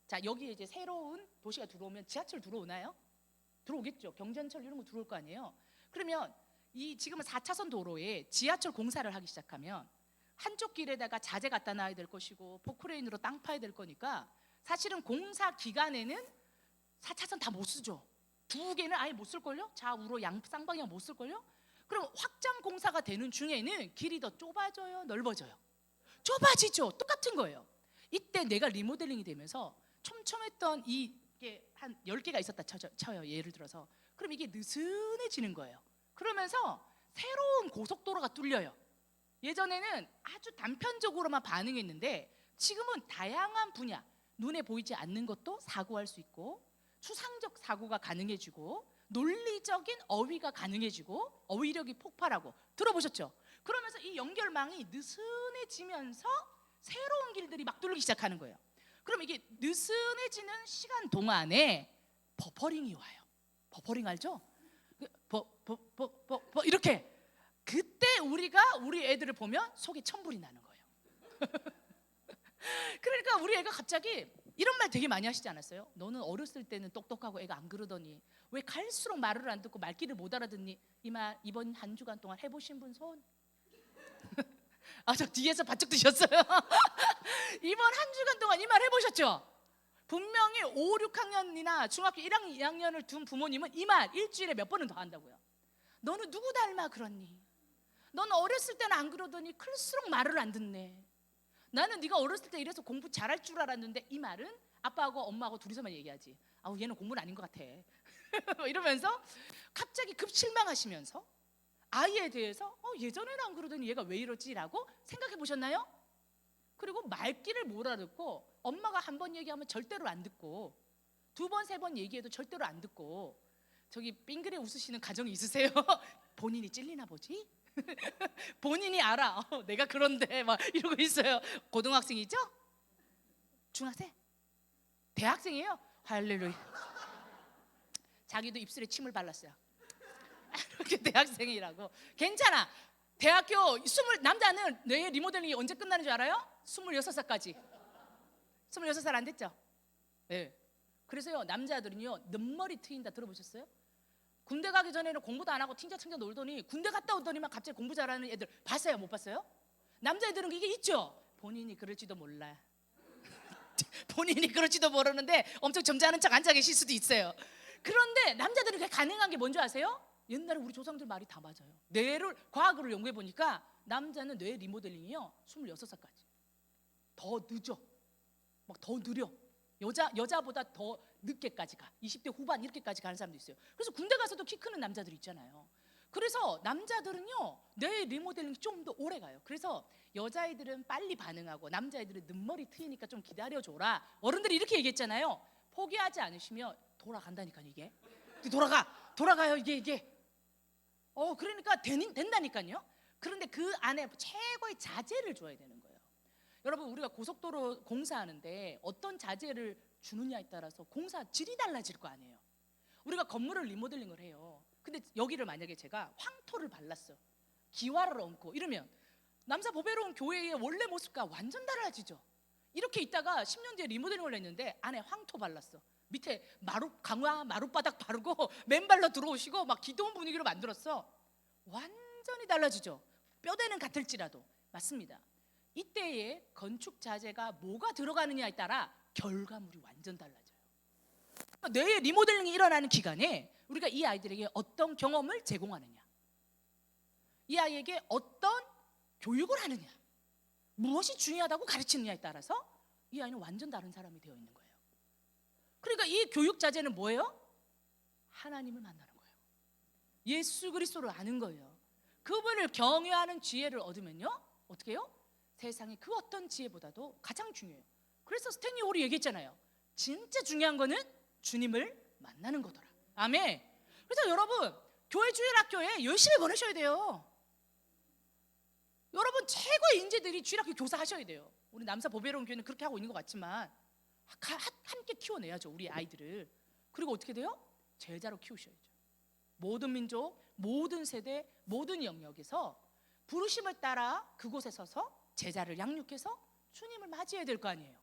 Speaker 1: 자, 여기에 이제 새로운 도시가 들어오면 지하철 들어오나요? 들어오겠죠. 경전철 이런 거 들어올 거 아니에요. 그러면 이 지금은 4차선 도로에 지하철 공사를 하기 시작하면 한쪽 길에다가 자재 갖다 놔야 될 것이고 포크레인으로 땅 파야 될 거니까 사실은 공사 기간에는 4차선 다 못 쓰죠. 두 개는 아예 못 쓸걸요? 좌우로 쌍방향 못 쓸걸요? 그럼 확장 공사가 되는 중에는 길이 더 좁아져요? 넓어져요? 좁아지죠. 똑같은 거예요. 이때 내가 리모델링이 되면서 촘촘했던 이게 한 10개가 있었다 쳐요. 예를 들어서. 그럼 이게 느슨해지는 거예요. 그러면서 새로운 고속도로가 뚫려요. 예전에는 아주 단편적으로만 반응했는데 지금은 다양한 분야, 눈에 보이지 않는 것도 사고할 수 있고 추상적 사고가 가능해지고 논리적인 어휘가 가능해지고 어휘력이 폭발하고 들어보셨죠? 그러면서 이 연결망이 느슨해지면서 새로운 길들이 막 뚫리기 시작하는 거예요. 그럼 이게 느슨해지는 시간 동안에 버퍼링이 와요. 버퍼링 알죠? 이렇게 그때 우리가 우리 애들을 보면 속에 천불이 나는 거예요. 그러니까 우리 애가 갑자기 이런 말 되게 많이 하시지 않았어요? 너는 어렸을 때는 똑똑하고 애가 안 그러더니 왜 갈수록 말을 안 듣고 말귀를 못 알아듣니? 이 말 이번 한 주간 동안 해보신 분 손? 아, 저 뒤에서 바짝 드셨어요. 이번 한 주간 동안 이 말 해보셨죠? 분명히 5, 6학년이나 중학교 1학년, 2학년을 둔 부모님은 이 말 일주일에 몇 번은 더 한다고요. 너는 누구 닮아 그러니? 너는 어렸을 때는 안 그러더니 클수록 말을 안 듣네. 나는 네가 어렸을 때 이래서 공부 잘할 줄 알았는데 이 말은 아빠하고 엄마하고 둘이서만 얘기하지. 아우 얘는 공부는 아닌 것 같아. 이러면서 갑자기 급 실망하시면서 아이에 대해서 예전에는 안 그러더니 얘가 왜 이러지라고 생각해 보셨나요? 그리고 말귀를 못 알아듣고 엄마가 한 번 얘기하면 절대로 안 듣고 두 번, 세 번 얘기해도 절대로 안 듣고 저기 빙그레 웃으시는 가정이 있으세요? 본인이 찔리나 보지? 본인이 알아. 내가 그런데 막 이러고 있어요. 고등학생이죠? 중학생? 대학생이에요? 할렐루야. 자기도 입술에 침을 발랐어요. 이렇게 대학생이라고. 괜찮아. 대학교 남자는 뇌 리모델링이 언제 끝나는 줄 알아요? 26살까지. 26살 안 됐죠? 네. 그래서요 남자들은요 늦머리 트인다 들어보셨어요? 군대 가기 전에는 공부도 안 하고 튕자튕자 놀더니 군대 갔다 오더니만 갑자기 공부 잘하는 애들 봤어요? 못 봤어요? 남자애들은 이게 있죠? 본인이 그럴지도 몰라. 본인이 그럴지도 모르는데 엄청 점잖은 척 앉아 계실 수도 있어요. 그런데 남자들은 그게 가능한 게 뭔지 아세요? 옛날에 우리 조상들 말이 다 맞아요. 뇌를 과학으로 연구해 보니까 남자는 뇌 리모델링이요 26살까지 더 늦어. 막 더 느려. 여자보다 더 늦게까지 가. 20대 후반 이렇게까지 가는 사람도 있어요. 그래서 군대 가서도 키 크는 남자들 있잖아요. 그래서 남자들은요 뇌 리모델링이 좀 더 오래 가요. 그래서 여자애들은 빨리 반응하고 남자애들은 늦머리 트이니까 좀 기다려줘라. 어른들이 이렇게 얘기했잖아요. 포기하지 않으시면 돌아간다니까요. 이게 돌아가요. 이게 그러니까 된다니까요. 그런데 그 안에 최고의 자재를 줘야 되는 거예요. 여러분 우리가 고속도로 공사하는데 어떤 자재를 주느냐에 따라서 공사 질이 달라질 거 아니에요. 우리가 건물을 리모델링을 해요. 근데 여기를 만약에 제가 황토를 발랐어, 기와를 얹고 이러면 남사 보배로운 교회의 원래 모습과 완전 달라지죠. 이렇게 있다가 10년 뒤에 리모델링을 했는데 안에 황토 발랐어. 밑에 강화 마룻바닥 바르고 맨발로 들어오시고 막 기도원 분위기로 만들었어. 완전히 달라지죠. 뼈대는 같을지라도. 맞습니다. 이때의 건축 자재가 뭐가 들어가느냐에 따라 결과물이 완전 달라져요. 뇌의 리모델링이 일어나는 기간에 우리가 이 아이들에게 어떤 경험을 제공하느냐, 이 아이에게 어떤 교육을 하느냐, 무엇이 중요하다고 가르치느냐에 따라서 이 아이는 완전 다른 사람이 되어 있는 거예요. 그러니까 이 교육 자재는 뭐예요? 하나님을 만나는 거예요. 예수 그리스도를 아는 거예요. 그분을 경외하는 지혜를 얻으면요, 어떻게 해요? 세상의 그 어떤 지혜보다도 가장 중요해요. 그래서 스탠리 홀이 얘기했잖아요. 진짜 중요한 거는 주님을 만나는 거더라. 아멘. 그래서 여러분, 교회 주일학교에 열심히 보내셔야 돼요. 여러분, 최고의 인재들이 주일학교 교사하셔야 돼요. 우리 남사 보배로운 교회는 그렇게 하고 있는 것 같지만 함께 키워내야죠, 우리 아이들을. 그리고 어떻게 돼요? 제자로 키우셔야죠. 모든 민족, 모든 세대, 모든 영역에서 부르심을 따라 그곳에 서서 제자를 양육해서 주님을 맞이해야 될 거 아니에요.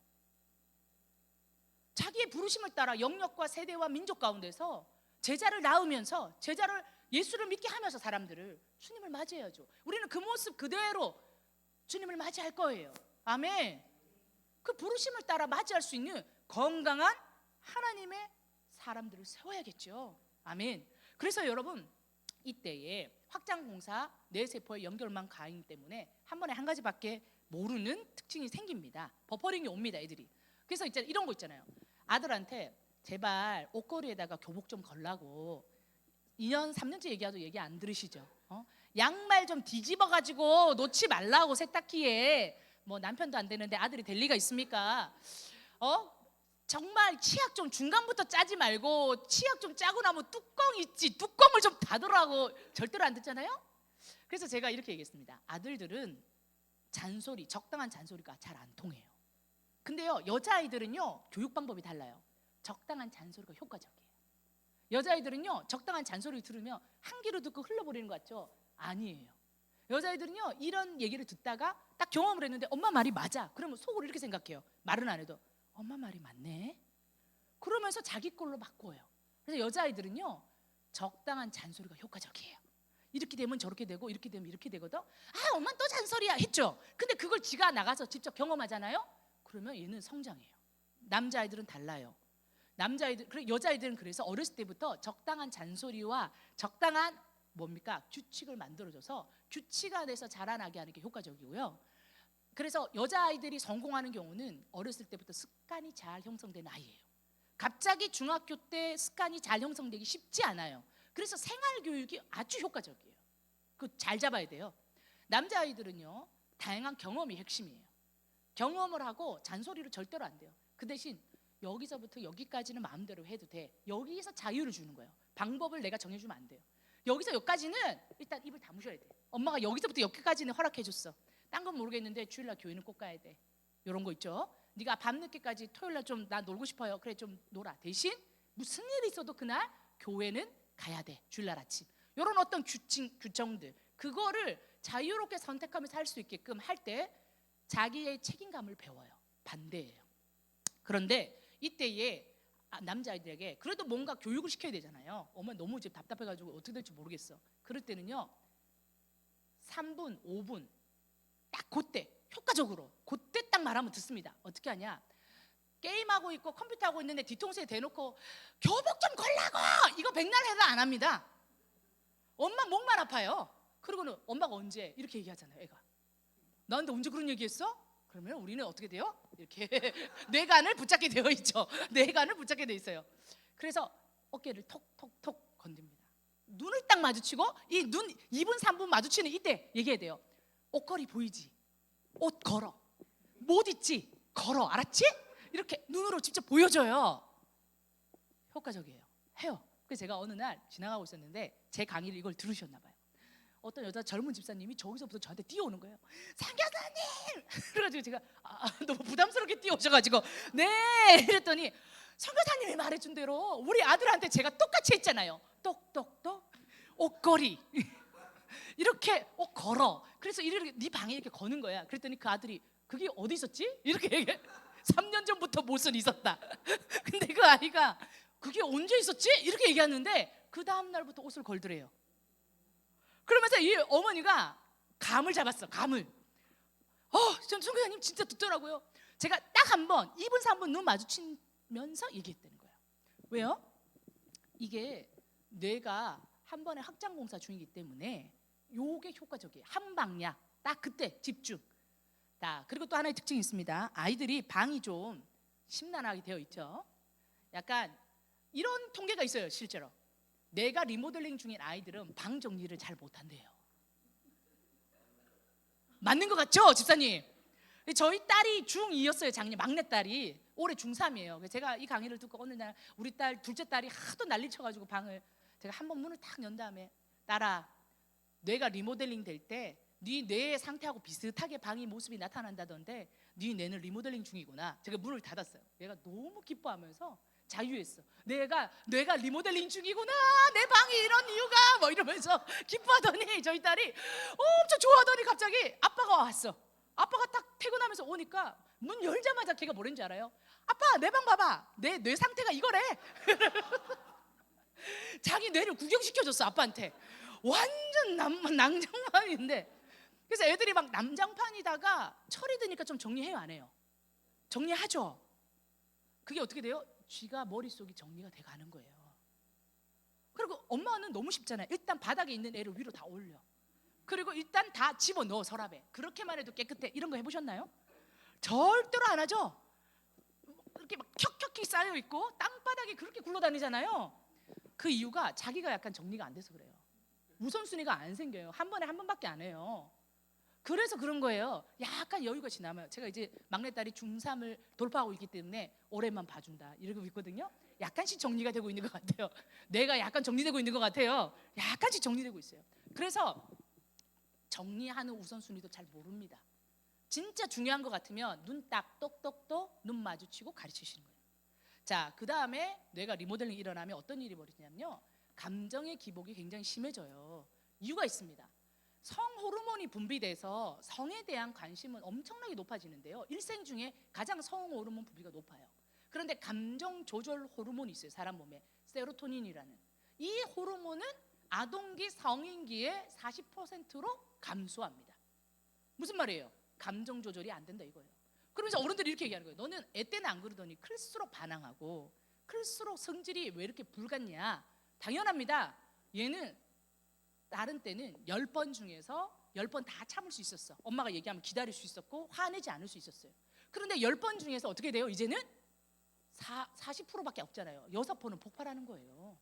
Speaker 1: 자기의 부르심을 따라 영역과 세대와 민족 가운데서 제자를 낳으면서 제자를 예수를 믿게 하면서 사람들을 주님을 맞이해야죠. 우리는 그 모습 그대로 주님을 맞이할 거예요. 아멘. 그 부르심을 따라 맞이할 수 있는 건강한 하나님의 사람들을 세워야겠죠. 아멘. 그래서 여러분, 이때에 확장공사 뇌세포의 연결망 가임 때문에 한 번에 한 가지밖에 모르는 특징이 생깁니다. 버퍼링이 옵니다, 애들이. 그래서 이런 거 있잖아요. 아들한테 제발 옷걸이에다가 교복 좀 걸라고 2년 3년째 얘기하도 얘기 안 들으시죠? 양말 좀 뒤집어가지고 놓지 말라고, 세탁기에. 뭐 남편도 안 되는데 아들이 될 리가 있습니까? 정말 치약 좀 중간부터 짜지 말고 치약 좀 짜고 나면 뚜껑 있지, 뚜껑을 좀 닫으라고. 절대로 안 듣잖아요. 그래서 제가 이렇게 얘기했습니다. 아들들은 잔소리, 적당한 잔소리가 잘 안 통해요. 근데요, 여자아이들은요, 교육 방법이 달라요. 적당한 잔소리가 효과적이에요. 여자아이들은요, 적당한 잔소리를 들으면 한 귀로 듣고 흘러버리는 것 같죠? 아니에요. 여자아이들은요, 이런 얘기를 듣다가 딱 경험을 했는데 엄마 말이 맞아. 그러면 속으로 이렇게 생각해요. 말은 안 해도 엄마 말이 맞네. 그러면서 자기 걸로 바꿔요. 그래서 여자아이들은요, 적당한 잔소리가 효과적이에요. 이렇게 되면 저렇게 되고 이렇게 되면 이렇게 되거든. 아, 엄마 또 잔소리야 했죠. 근데 그걸 지가 나가서 직접 경험하잖아요. 그러면 얘는 성장해요. 남자아이들은 달라요. 여자아이들은 그래서 어렸을 때부터 적당한 잔소리와 적당한 뭡니까? 규칙을 만들어줘서 규칙 안에서 자라나게 하는 게 효과적이고요. 그래서 여자아이들이 성공하는 경우는 어렸을 때부터 습관이 잘 형성된 아이예요. 갑자기 중학교 때 습관이 잘 형성되기 쉽지 않아요. 그래서 생활교육이 아주 효과적이에요. 그거 잘 잡아야 돼요. 남자아이들은요, 다양한 경험이 핵심이에요. 경험을 하고 잔소리를 절대로 안 돼요. 그 대신 여기서부터 여기까지는 마음대로 해도 돼. 여기에서 자유를 주는 거예요. 방법을 내가 정해주면 안 돼요. 여기서 여기까지는 일단 입을 다무셔야 돼. 엄마가 여기서부터 여기까지는 허락해줬어. 딴 건 모르겠는데 주일날 교회는 꼭 가야 돼. 이런 거 있죠. 네가 밤늦게까지 토요일날 좀 나 놀고 싶어요. 그래, 좀 놀아. 대신 무슨 일이 있어도 그날 교회는 가야 돼. 주일날 아침. 이런 어떤 규정들, 그거를 자유롭게 선택하면서 할 수 있게끔 할 때 자기의 책임감을 배워요. 반대예요. 그런데 이때에 남자아이들에게 그래도 뭔가 교육을 시켜야 되잖아요. 엄마 너무 이제 답답해가지고 어떻게 될지 모르겠어. 그럴 때는요, 3분, 5분 딱 그때 효과적으로 그때 딱 말하면 듣습니다. 어떻게 하냐? 게임하고 있고 컴퓨터 하고 있는데 뒤통수에 대놓고 교복 좀 걸라고, 이거 백날 해도 안 합니다. 엄마 목만 아파요. 그러고는 엄마가 언제 이렇게 얘기하잖아요. 애가 나한테 언제 그런 얘기했어? 그러면 우리는 어떻게 돼요? 이렇게 뇌관을 붙잡게 되어 있죠. 뇌관을 붙잡게 되어 있어요. 그래서 어깨를 톡톡톡 건듭니다. 눈을 딱 마주치고 이 눈 2분 3분 마주치는 이때 얘기해야 돼요. 옷걸이 보이지? 옷 걸어. 못 있지? 걸어. 알았지? 이렇게 눈으로 직접 보여줘요. 효과적이에요. 해요. 그래서 제가 어느 날 지나가고 있었는데 제 강의를 이걸 들으셨나 봐요. 어떤 여자 젊은 집사님이 저기서부터 저한테 뛰어오는 거예요. 선교사님! 그래가지고 제가 너무 부담스럽게 뛰어오셔가지고 네! 이랬더니 선교사님이 말해준 대로 우리 아들한테 제가 똑같이 했잖아요. 똑똑똑 옷걸이 이렇게 옷 걸어. 그래서 이렇게 네 방에 이렇게 거는 거야. 그랬더니 그 아들이 그게 어디 있었지? 이렇게 얘기해. 3년 전부터 못은 있었다. 근데 그 아이가 그게 언제 있었지? 이렇게 얘기하는데 그 다음 날부터 옷을 걸더래요. 그러면서 이 어머니가 감을 잡았어. 감을. 전 선교사님 진짜 듣더라고요. 제가 딱 한 번 2분 3분 눈 마주치면서 얘기했다는 거예요. 왜요? 이게 뇌가 한 번에 확장 공사 중이기 때문에 요게 효과적이에요. 한 방약. 딱 그때 집중. 자, 그리고 또 하나의 특징이 있습니다. 아이들이 방이 좀 심란하게 되어 있죠. 약간 이런 통계가 있어요. 실제로 내가 리모델링 중인 아이들은 방 정리를 잘 못한대요. 맞는 것 같죠, 집사님? 저희 딸이 중2였어요. 작년 막내딸이 올해 중3이에요. 그래서 제가 이 강의를 듣고 어느 날 우리 딸 둘째 딸이 하도 난리 쳐가지고 방을 제가 한번 문을 탁 연 다음에 딸아, 뇌가 리모델링 될 때 네 뇌의 상태하고 비슷하게 방이 모습이 나타난다던데 네 뇌는 리모델링 중이구나. 제가 문을 닫았어요. 얘가 너무 기뻐하면서 자유했어. 뇌가 리모델링 중이구나. 내 방이 이런 이유가 뭐 이러면서 기뻐하더니 저희 딸이 엄청 좋아하더니 갑자기 아빠가 왔어. 아빠가 딱 퇴근하면서 오니까 문 열자마자 걔가 뭐랬는지 알아요? 아빠, 내 방 봐봐. 내 뇌 상태가 이거래. 자기 뇌를 구경시켜줬어, 아빠한테. 완전 난장판인데. 그래서 애들이 막 난장판이다가 철이 드니까 좀 정리해요, 안 해요? 정리하죠. 그게 어떻게 돼요? 쥐가 머릿속이 정리가 돼 가는 거예요. 그리고 엄마는 너무 쉽잖아요. 일단 바닥에 있는 애를 위로 다 올려. 그리고 일단 다 집어넣어, 서랍에. 그렇게만 해도 깨끗해. 이런 거 해보셨나요? 절대로 안 하죠. 이렇게 막 켜켜키 쌓여있고 땅바닥에 그렇게 굴러다니잖아요. 그 이유가 자기가 약간 정리가 안 돼서 그래요. 우선순위가 안 생겨요. 한 번에 한 번밖에 안 해요. 그래서 그런 거예요. 약간 여유가 지나면 제가 이제 막내딸이 중3을 돌파하고 있기 때문에 올해만 봐준다 이러고 있거든요. 약간씩 정리가 되고 있는 것 같아요. 내가 약간 정리되고 있는 것 같아요. 약간씩 정리되고 있어요. 그래서 정리하는 우선순위도 잘 모릅니다. 진짜 중요한 것 같으면 눈 딱 똑똑똑 눈 마주치고 가르치시는 거예요. 자, 그 다음에 뇌가 리모델링이 일어나면 어떤 일이 벌어지냐면요, 감정의 기복이 굉장히 심해져요. 이유가 있습니다. 성 호르몬이 분비돼서 성에 대한 관심은 엄청나게 높아지는데요, 일생 중에 가장 성 호르몬 분비가 높아요. 그런데 감정 조절 호르몬이 있어요, 사람 몸에. 세로토닌이라는 이 호르몬은 아동기 성인기의 40%로 감소합니다. 무슨 말이에요? 감정 조절이 안 된다 이거예요. 그러면서 어른들이 이렇게 얘기하는 거예요. 너는 애 때는 안 그러더니 클수록 반항하고 클수록 성질이 왜 이렇게 불같냐. 당연합니다. 얘는 다른 때는 10번 중에서 10번 다 참을 수 있었어. 엄마가 얘기하면 기다릴 수 있었고 화내지 않을 수 있었어요. 그런데 10번 중에서 어떻게 돼요? 이제는 40%밖에 없잖아요. 6번은 폭발하는 거예요.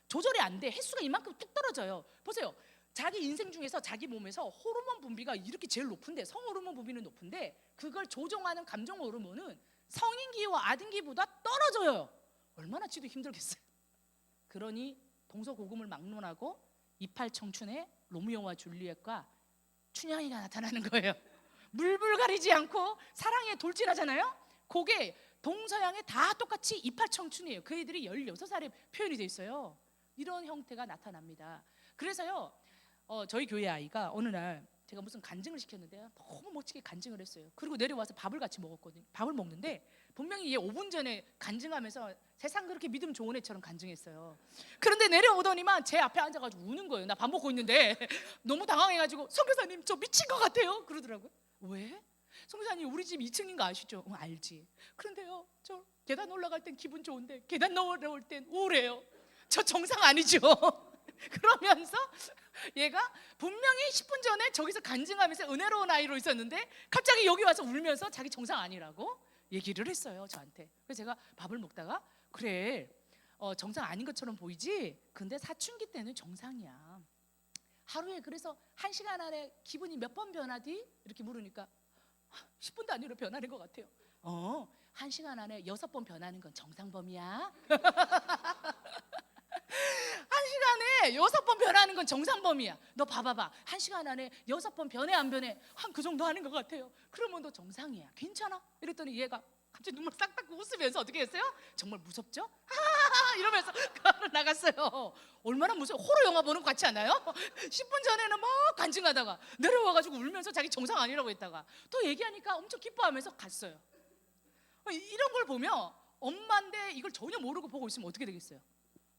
Speaker 1: 조절이 안 돼. 횟수가 이만큼 뚝 떨어져요. 보세요. 자기 인생 중에서 자기 몸에서 호르몬 분비가 이렇게 제일 높은데, 성호르몬 분비는 높은데 그걸 조정하는 감정 호르몬은 성인기와 아동기보다 떨어져요. 얼마나 지도 힘들겠어요. 그러니 동서고금을 막론하고 이팔 청춘의 로미오와 줄리엣과 춘향이가 나타나는 거예요. 물불 가리지 않고 사랑에 돌진하잖아요. 그게 동서양에 다 똑같이 이팔 청춘이에요. 그 애들이 16살에 표현이 돼 있어요. 이런 형태가 나타납니다. 그래서요, 저희 교회 아이가 어느 날 제가 무슨 간증을 시켰는데 너무 멋지게 간증을 했어요. 그리고 내려와서 밥을 같이 먹었거든요. 밥을 먹는데 분명히 얘 5분 전에 간증하면서 세상 그렇게 믿음 좋은 애처럼 간증했어요. 그런데 내려오더니만 제 앞에 앉아가지고 우는 거예요. 나 밥 먹고 있는데 너무 당황해가지고 선교사님 저 미친 것 같아요 그러더라고요. 왜? 선교사님 우리 집 2층인 거 아시죠? 알지. 그런데요, 저 계단 올라갈 땐 기분 좋은데 계단 내려올 땐 우울해요. 저 정상 아니죠? 그러면서 얘가 분명히 10분 전에 저기서 간증하면서 은혜로운 아이로 있었는데 갑자기 여기 와서 울면서 자기 정상 아니라고 얘기를 했어요, 저한테. 그래서 제가 밥을 먹다가 그래, 정상 아닌 것처럼 보이지? 근데 사춘기 때는 정상이야. 하루에 그래서 1시간 안에 기분이 몇 번 변하디? 이렇게 물으니까 10분 단위로 변하는 것 같아요. 1시간 안에 6번 변하는 건 정상범위야. 1시간에 6번 변하는 건 정상범위야. 너 봐봐봐. 1시간 안에 6번 변해 안 변해? 한 그 정도 하는 것 같아요. 그러면 너 정상이야. 괜찮아? 이랬더니 얘가 갑자기 눈물 싹 닦고 웃으면서 어떻게 했어요? 정말 무섭죠? 하하하 이러면서 걸어 나갔어요. 얼마나 무서워. 호러 영화 보는 것 같지 않아요? 10분 전에는 막 간증하다가 내려와가지고 울면서 자기 정상 아니라고 했다가 또 얘기하니까 엄청 기뻐하면서 갔어요. 이런 걸 보면 엄마인데 이걸 전혀 모르고 보고 있으면 어떻게 되겠어요?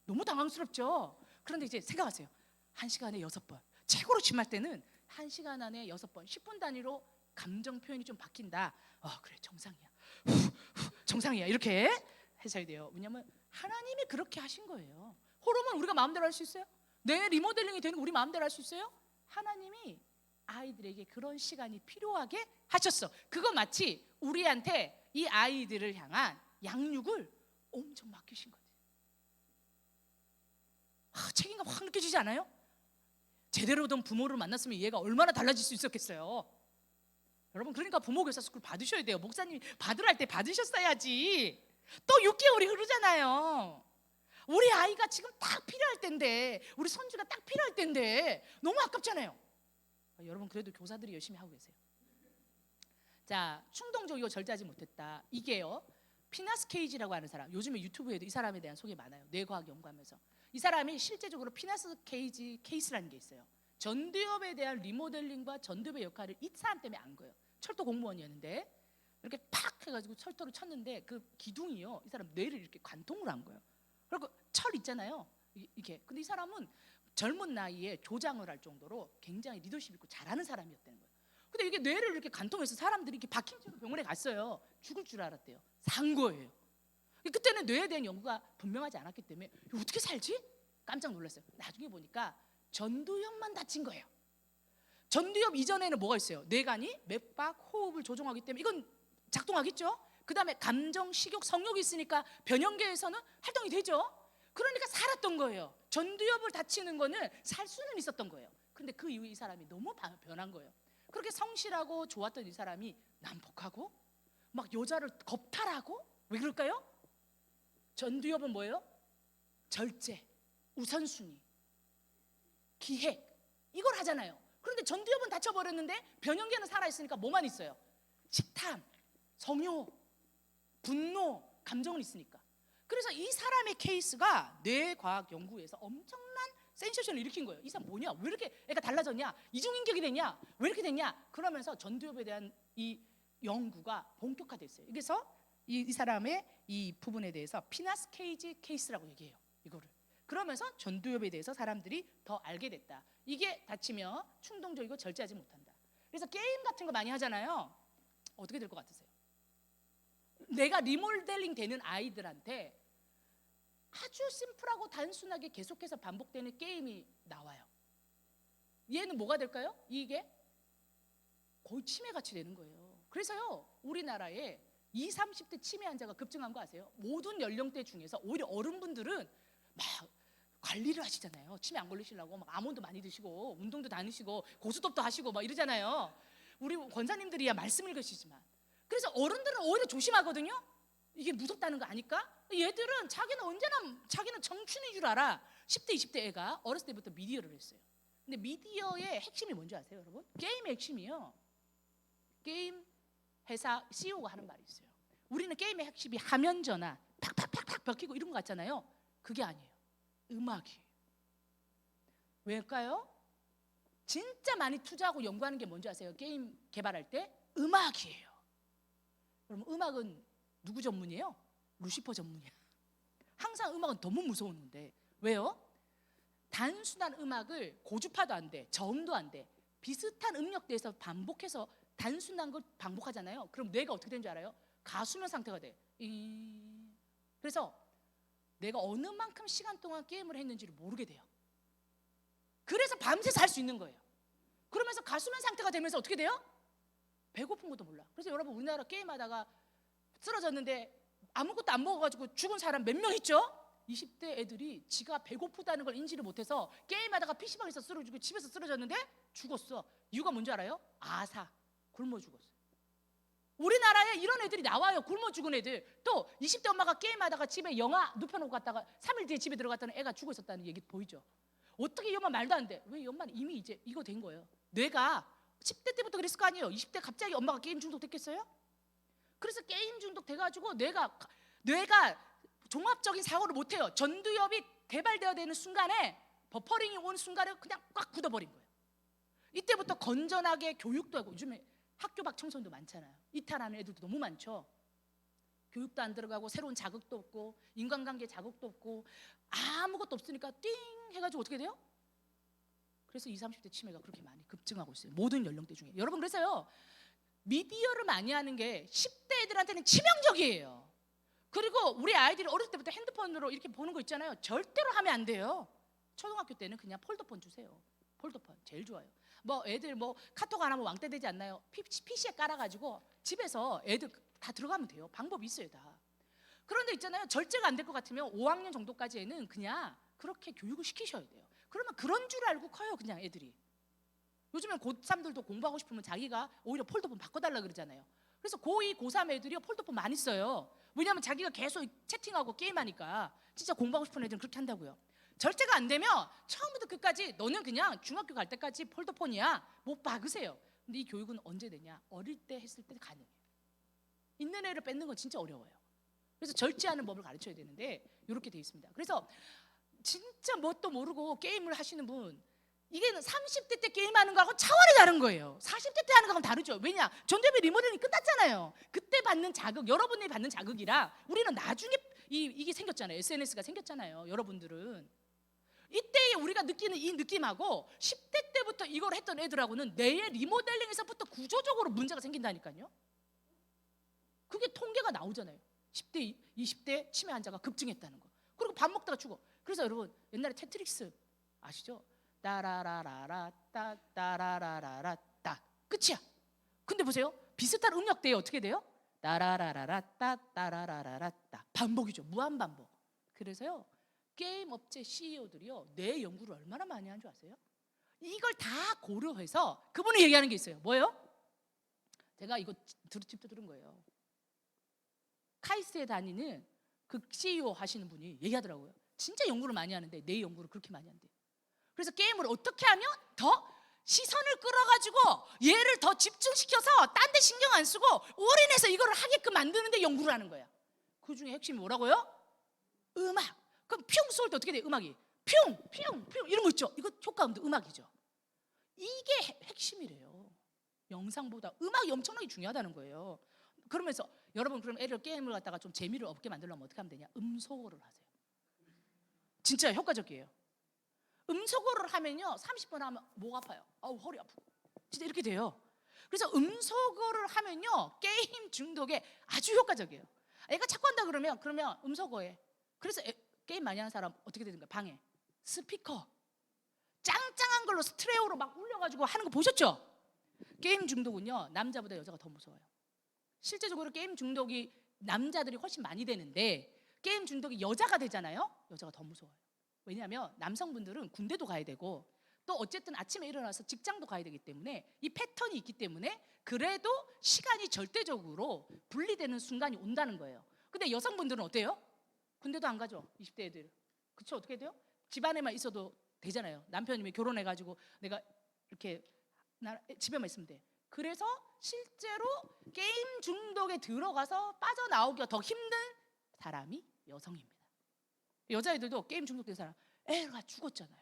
Speaker 1: 너무 당황스럽죠. 그런데 이제 생각하세요. 1시간에 6번, 최고로 심할 때는 1시간 안에 6번, 10분 단위로 감정 표현이 좀 바뀐다. 그래, 정상이야. 정상이야. 이렇게 해석이 돼요. 왜냐하면 하나님이 그렇게 하신 거예요. 호르몬 우리가 마음대로 할 수 있어요? 내 리모델링이 되는 거 우리 마음대로 할 수 있어요? 하나님이 아이들에게 그런 시간이 필요하게 하셨어. 그거 마치 우리한테 이 아이들을 향한 양육을 엄청 맡기신 거지. 책임감 확 느껴지지 않아요? 제대로 된 부모를 만났으면 얘가 얼마나 달라질 수 있었겠어요. 여러분, 그러니까 부모교사 스쿨 받으셔야 돼요. 목사님이 받으라 할 때 받으셨어야지. 또 6개월이 흐르잖아요. 우리 아이가 지금 딱 필요할 때인데, 우리 손주가 딱 필요할 때인데 너무 아깝잖아요. 여러분, 그래도 교사들이 열심히 하고 계세요. 자, 충동적이고 절제하지 못했다. 이게요, 피나스 케이지라고 하는 사람, 요즘에 유튜브에도 이 사람에 대한 소개 많아요. 뇌과학 연구하면서. 이 사람이 실제적으로 피나스 케이지 케이스라는 게 있어요. 전두엽에 대한 리모델링과 전두엽의 역할을 이 사람 때문에 안 거예요. 철도 공무원이었는데 이렇게 팍 해가지고 철도를 쳤는데 그 기둥이요, 이 사람 뇌를 이렇게 관통을 한 거예요. 그리고 철 있잖아요, 이게. 근데 이 사람은 젊은 나이에 조장을 할 정도로 굉장히 리더십 있고 잘하는 사람이었다는 거예요. 근데 이게 뇌를 이렇게 관통해서 사람들이 이렇게 박힌 채로 병원에 갔어요. 죽을 줄 알았대요. 산 거예요. 그때는 뇌에 대한 연구가 분명하지 않았기 때문에 어떻게 살지? 깜짝 놀랐어요. 나중에 보니까 전두엽만 다친 거예요. 전두엽 이전에는 뭐가 있어요? 뇌관이 맥박, 호흡을 조종하기 때문에 이건 작동하겠죠. 그 다음에 감정, 식욕, 성욕이 있으니까 변형계에서는 활동이 되죠. 그러니까 살았던 거예요. 전두엽을 다치는 거는 살 수는 있었던 거예요. 그런데 그 이후에 이 사람이 너무 변한 거예요. 그렇게 성실하고 좋았던 이 사람이 난폭하고 막 여자를 겁탈하고. 왜 그럴까요? 전두엽은 뭐예요? 절제, 우선순위, 기획, 이걸 하잖아요. 그런데 전두엽은 다쳐버렸는데 변형계는 살아있으니까 뭐만 있어요? 식탐, 성욕, 분노, 감정은 있으니까. 그래서 이 사람의 케이스가 뇌과학 연구에서 엄청난 센세이션을 일으킨 거예요. 이 사람 뭐냐? 왜 이렇게 애가 달라졌냐? 이중인격이 됐냐? 왜 이렇게 됐냐? 그러면서 전두엽에 대한 이 연구가 본격화됐어요. 그래서 이 사람의 이 부분에 대해서 피나스 케이지 케이스라고 얘기해요. 이거를. 그러면서 전두엽에 대해서 사람들이 더 알게 됐다. 이게 다치면 충동적이고 절제하지 못한다. 그래서 게임 같은 거 많이 하잖아요. 어떻게 될 것 같으세요? 내가 리모델링 되는 아이들한테 아주 심플하고 단순하게 계속해서 반복되는 게임이 나와요. 얘는 뭐가 될까요? 이게 거의 치매같이 되는 거예요. 그래서요, 우리나라에 20, 30대 치매 환자가 급증한 거 아세요? 모든 연령대 중에서 오히려 어른분들은 막 관리를 하시잖아요. 치매 안 걸리시려고 막 아몬드 많이 드시고 운동도 다니시고 고스톱도 하시고 막 이러잖아요. 우리 권사님들이야 말씀을 거시지만. 그래서 어른들은 오히려 조심하거든요. 이게 무섭다는 거 아니까? 얘들은 자기는 언제나 자기는 청춘인 줄 알아. 10대, 20대 애가 어렸을 때부터 미디어를 했어요. 근데 미디어의 핵심이 뭔지 아세요, 여러분? 게임의 핵심이요. 게임 회사 CEO가 하는 말이 있어요. 우리는 게임의 핵심이 화면 전화, 팍팍팍팍 벽히고 이런 거 같잖아요. 그게 아니에요. 음악이에요. 왜일까요? 진짜 많이 투자하고 연구하는 게 뭔지 아세요? 게임 개발할 때 음악이에요. 그럼 음악은 누구 전문이에요? 루시퍼 전문이야. 항상 음악은 너무 무서웠는데. 왜요? 단순한 음악을 고주파도 안 돼, 저음도 안 돼, 비슷한 음역대에서 반복해서 단순한 걸 반복하잖아요. 그럼 뇌가 어떻게 되는 줄 알아요? 가수면 상태가 돼. 그래서 내가 어느 만큼 시간 동안 게임을 했는지를 모르게 돼요. 그래서 밤새 살 수 있는 거예요. 그러면서 가수면 상태가 되면서 어떻게 돼요? 배고픈 것도 몰라. 그래서 여러분, 우리나라 게임하다가 쓰러졌는데 아무것도 안 먹어가지고 죽은 사람 몇 명 있죠? 20대 애들이 지가 배고프다는 걸 인지를 못해서 게임하다가 PC방에서 쓰러지고 집에서 쓰러졌는데 죽었어. 이유가 뭔지 알아요? 아사, 굶어 죽었어. 우리나라에 이런 애들이 나와요. 굶어 죽은 애들. 또 20대 엄마가 게임하다가 집에 영화 눕혀놓고 갔다가 3일 뒤에 집에 들어갔더니 애가 죽어 있었다는 얘기 보이죠? 어떻게 이 엄마 말도 안 돼? 왜 이 엄마는 이미 이제 이거 된 거예요. 뇌가 10대 때부터 그랬을 거 아니에요. 20대 갑자기 엄마가 게임 중독됐겠어요? 그래서 게임 중독 돼가지고 뇌가 종합적인 사고를 못해요. 전두엽이 개발되어야 되는 순간에 버퍼링이 온 순간에 그냥 꽉 굳어버린 거예요. 이때부터 건전하게 교육도 하고, 요즘에 학교 밖 청소년도 많잖아요. 이탈하는 애들도 너무 많죠. 교육도 안 들어가고 새로운 자극도 없고 인간관계 자극도 없고 아무것도 없으니까 띵 해가지고 어떻게 돼요? 그래서 20, 30대 치매가 그렇게 많이 급증하고 있어요. 모든 연령대 중에. 여러분, 그래서요, 미디어를 많이 하는 게 10대 애들한테는 치명적이에요. 그리고 우리 아이들이 어릴 때부터 핸드폰으로 이렇게 보는 거 있잖아요. 절대로 하면 안 돼요. 초등학교 때는 그냥 폴더폰 주세요. 폴더폰 제일 좋아요. 뭐 애들 뭐 카톡 안 하면 왕따 되지 않나요? PC에 깔아가지고 집에서 애들 다 들어가면 돼요. 방법이 있어요, 다. 그런데 있잖아요, 절제가 안 될 것 같으면 5학년 정도까지는 그냥 그렇게 교육을 시키셔야 돼요. 그러면 그런 줄 알고 커요, 그냥 애들이. 요즘엔 고3들도 공부하고 싶으면 자기가 오히려 폴더폰 바꿔달라 그러잖아요. 그래서 고2, 고3 애들이 폴더폰 많이 써요. 왜냐하면 자기가 계속 채팅하고 게임하니까. 진짜 공부하고 싶은 애들은 그렇게 한다고요. 절제가 안 되면 처음부터 끝까지 너는 그냥 중학교 갈 때까지 폴더폰이야, 못 박으세요. 근데 이 교육은 언제 되냐? 어릴 때 했을 때 가능해요. 있는 애를 뺏는 건 진짜 어려워요. 그래서 절제하는 법을 가르쳐야 되는데 이렇게 돼 있습니다. 그래서 진짜 뭣도 모르고 게임을 하시는 분, 이게 30대 때 게임하는 거하고 차원이 다른 거예요. 40대 때 하는 거하고는 다르죠. 왜냐? 전두엽의 리모델링이 끝났잖아요. 그때 받는 자극, 여러분이 받는 자극이랑 우리는 나중에 이게 생겼잖아요. SNS가 생겼잖아요. 여러분들은 이때에 우리가 느끼는 이 느낌하고 10대 때부터 이걸 했던 애들하고는 뇌의 리모델링에서부터 구조적으로 문제가 생긴다니까요. 그게 통계가 나오잖아요. 10대, 20대 치매 환자가 급증했다는 거. 그리고 밥 먹다가 죽어. 그래서 여러분, 옛날에 테트릭스 아시죠? 따라라라라 따 따라라라라 따 끝이야. 근데 보세요, 비슷한 음역대에 어떻게 돼요? 따라라라라 따 따라라라라 따 반복이죠. 무한 반복. 그래서요, 게임 업체 CEO들이요, 뇌 연구를 얼마나 많이 하는 줄 아세요? 이걸 다 고려해서 그분이 얘기하는 게 있어요. 뭐예요? 제가 이거 직접 들은 거예요. 카이스트에 다니는 그 CEO 하시는 분이 얘기하더라고요. 진짜 연구를 많이 하는데 뇌 연구를 그렇게 많이 한대. 그래서 게임을 어떻게 하면 더 시선을 끌어가지고 얘를 더 집중시켜서 딴 데 신경 안 쓰고 올인해서 이거를 하게끔 만드는데 연구를 하는 거야. 그 중에 핵심이 뭐라고요? 음악. 그럼 퓨 쏠 때 어떻게 돼? 음악이 퓨 이런 거 있죠. 이거 효과음도 음악이죠. 이게 핵심이래요. 영상보다 음악이 엄청나게 중요하다는 거예요. 그러면서 여러분, 그럼 애를 게임을 갖다가 좀 재미를 없게 만들려면 어떻게 하면 되냐? 음소거를 하세요. 진짜 효과적이에요. 음소거를 하면요, 30분 하면 목 아파요. 아우, 허리 아프고. 진짜 이렇게 돼요. 그래서 음소거를 하면요, 게임 중독에 아주 효과적이에요. 애가 자꾸 한다 그러면 음소거해. 그래서 게임 많이 하는 사람 어떻게 되는 거예요? 방에 스피커 짱짱한 걸로 스트레오로 막 울려가지고 하는 거 보셨죠? 게임 중독은요, 남자보다 여자가 더 무서워요. 실제적으로 게임 중독이 남자들이 훨씬 많이 되는데 게임 중독이 여자가 되잖아요. 여자가 더 무서워요. 왜냐하면 남성분들은 군대도 가야 되고 또 어쨌든 아침에 일어나서 직장도 가야 되기 때문에 이 패턴이 있기 때문에 그래도 시간이 절대적으로 분리되는 순간이 온다는 거예요. 근데 여성분들은 어때요? 군대도 안 가죠. 20대 애들. 그쵸? 어떻게 돼요? 집안에만 있어도 되잖아요. 남편이면 결혼해가지고 내가 이렇게 집에만 있으면 돼. 그래서 실제로 게임 중독에 들어가서 빠져나오기가 더 힘든 사람이 여성입니다. 여자애들도 게임 중독된 사람, 애가 죽었잖아요.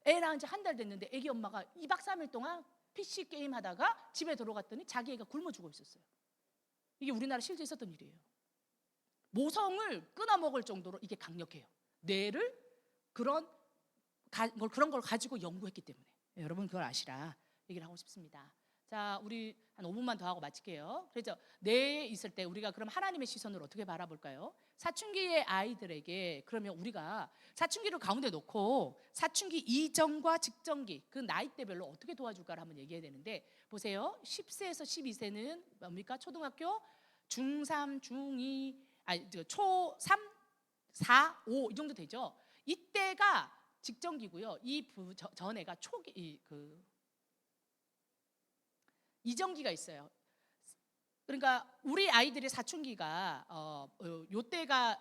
Speaker 1: 애 낳은 지 한 달 됐는데 애기 엄마가 2박 3일 동안 PC 게임 하다가 집에 들어갔더니 자기 애가 굶어 죽어 있었어요. 이게 우리나라 실제 있었던 일이에요. 모성을 끊어먹을 정도로 이게 강력해요. 뇌를 그런 걸 가지고 연구했기 때문에. 여러분, 그걸 아시라 얘기를 하고 싶습니다. 자, 우리 한 5분만 더 하고 마칠게요. 그래서 뇌에 있을 때 우리가 그럼 하나님의 시선을 어떻게 바라볼까요? 사춘기의 아이들에게 그러면 우리가 사춘기를 가운데 놓고 사춘기 이전과 직전기 그 나이대별로 어떻게 도와줄까를 한번 얘기해야 되는데, 보세요. 10세에서 12세는 뭡니까? 초등학교, 중3, 중2, 초3, 4, 5 이 정도 되죠. 이때가 직전기고요. 전에가 초기 이전기가 있어요. 그러니까 우리 아이들의 사춘기가 요때가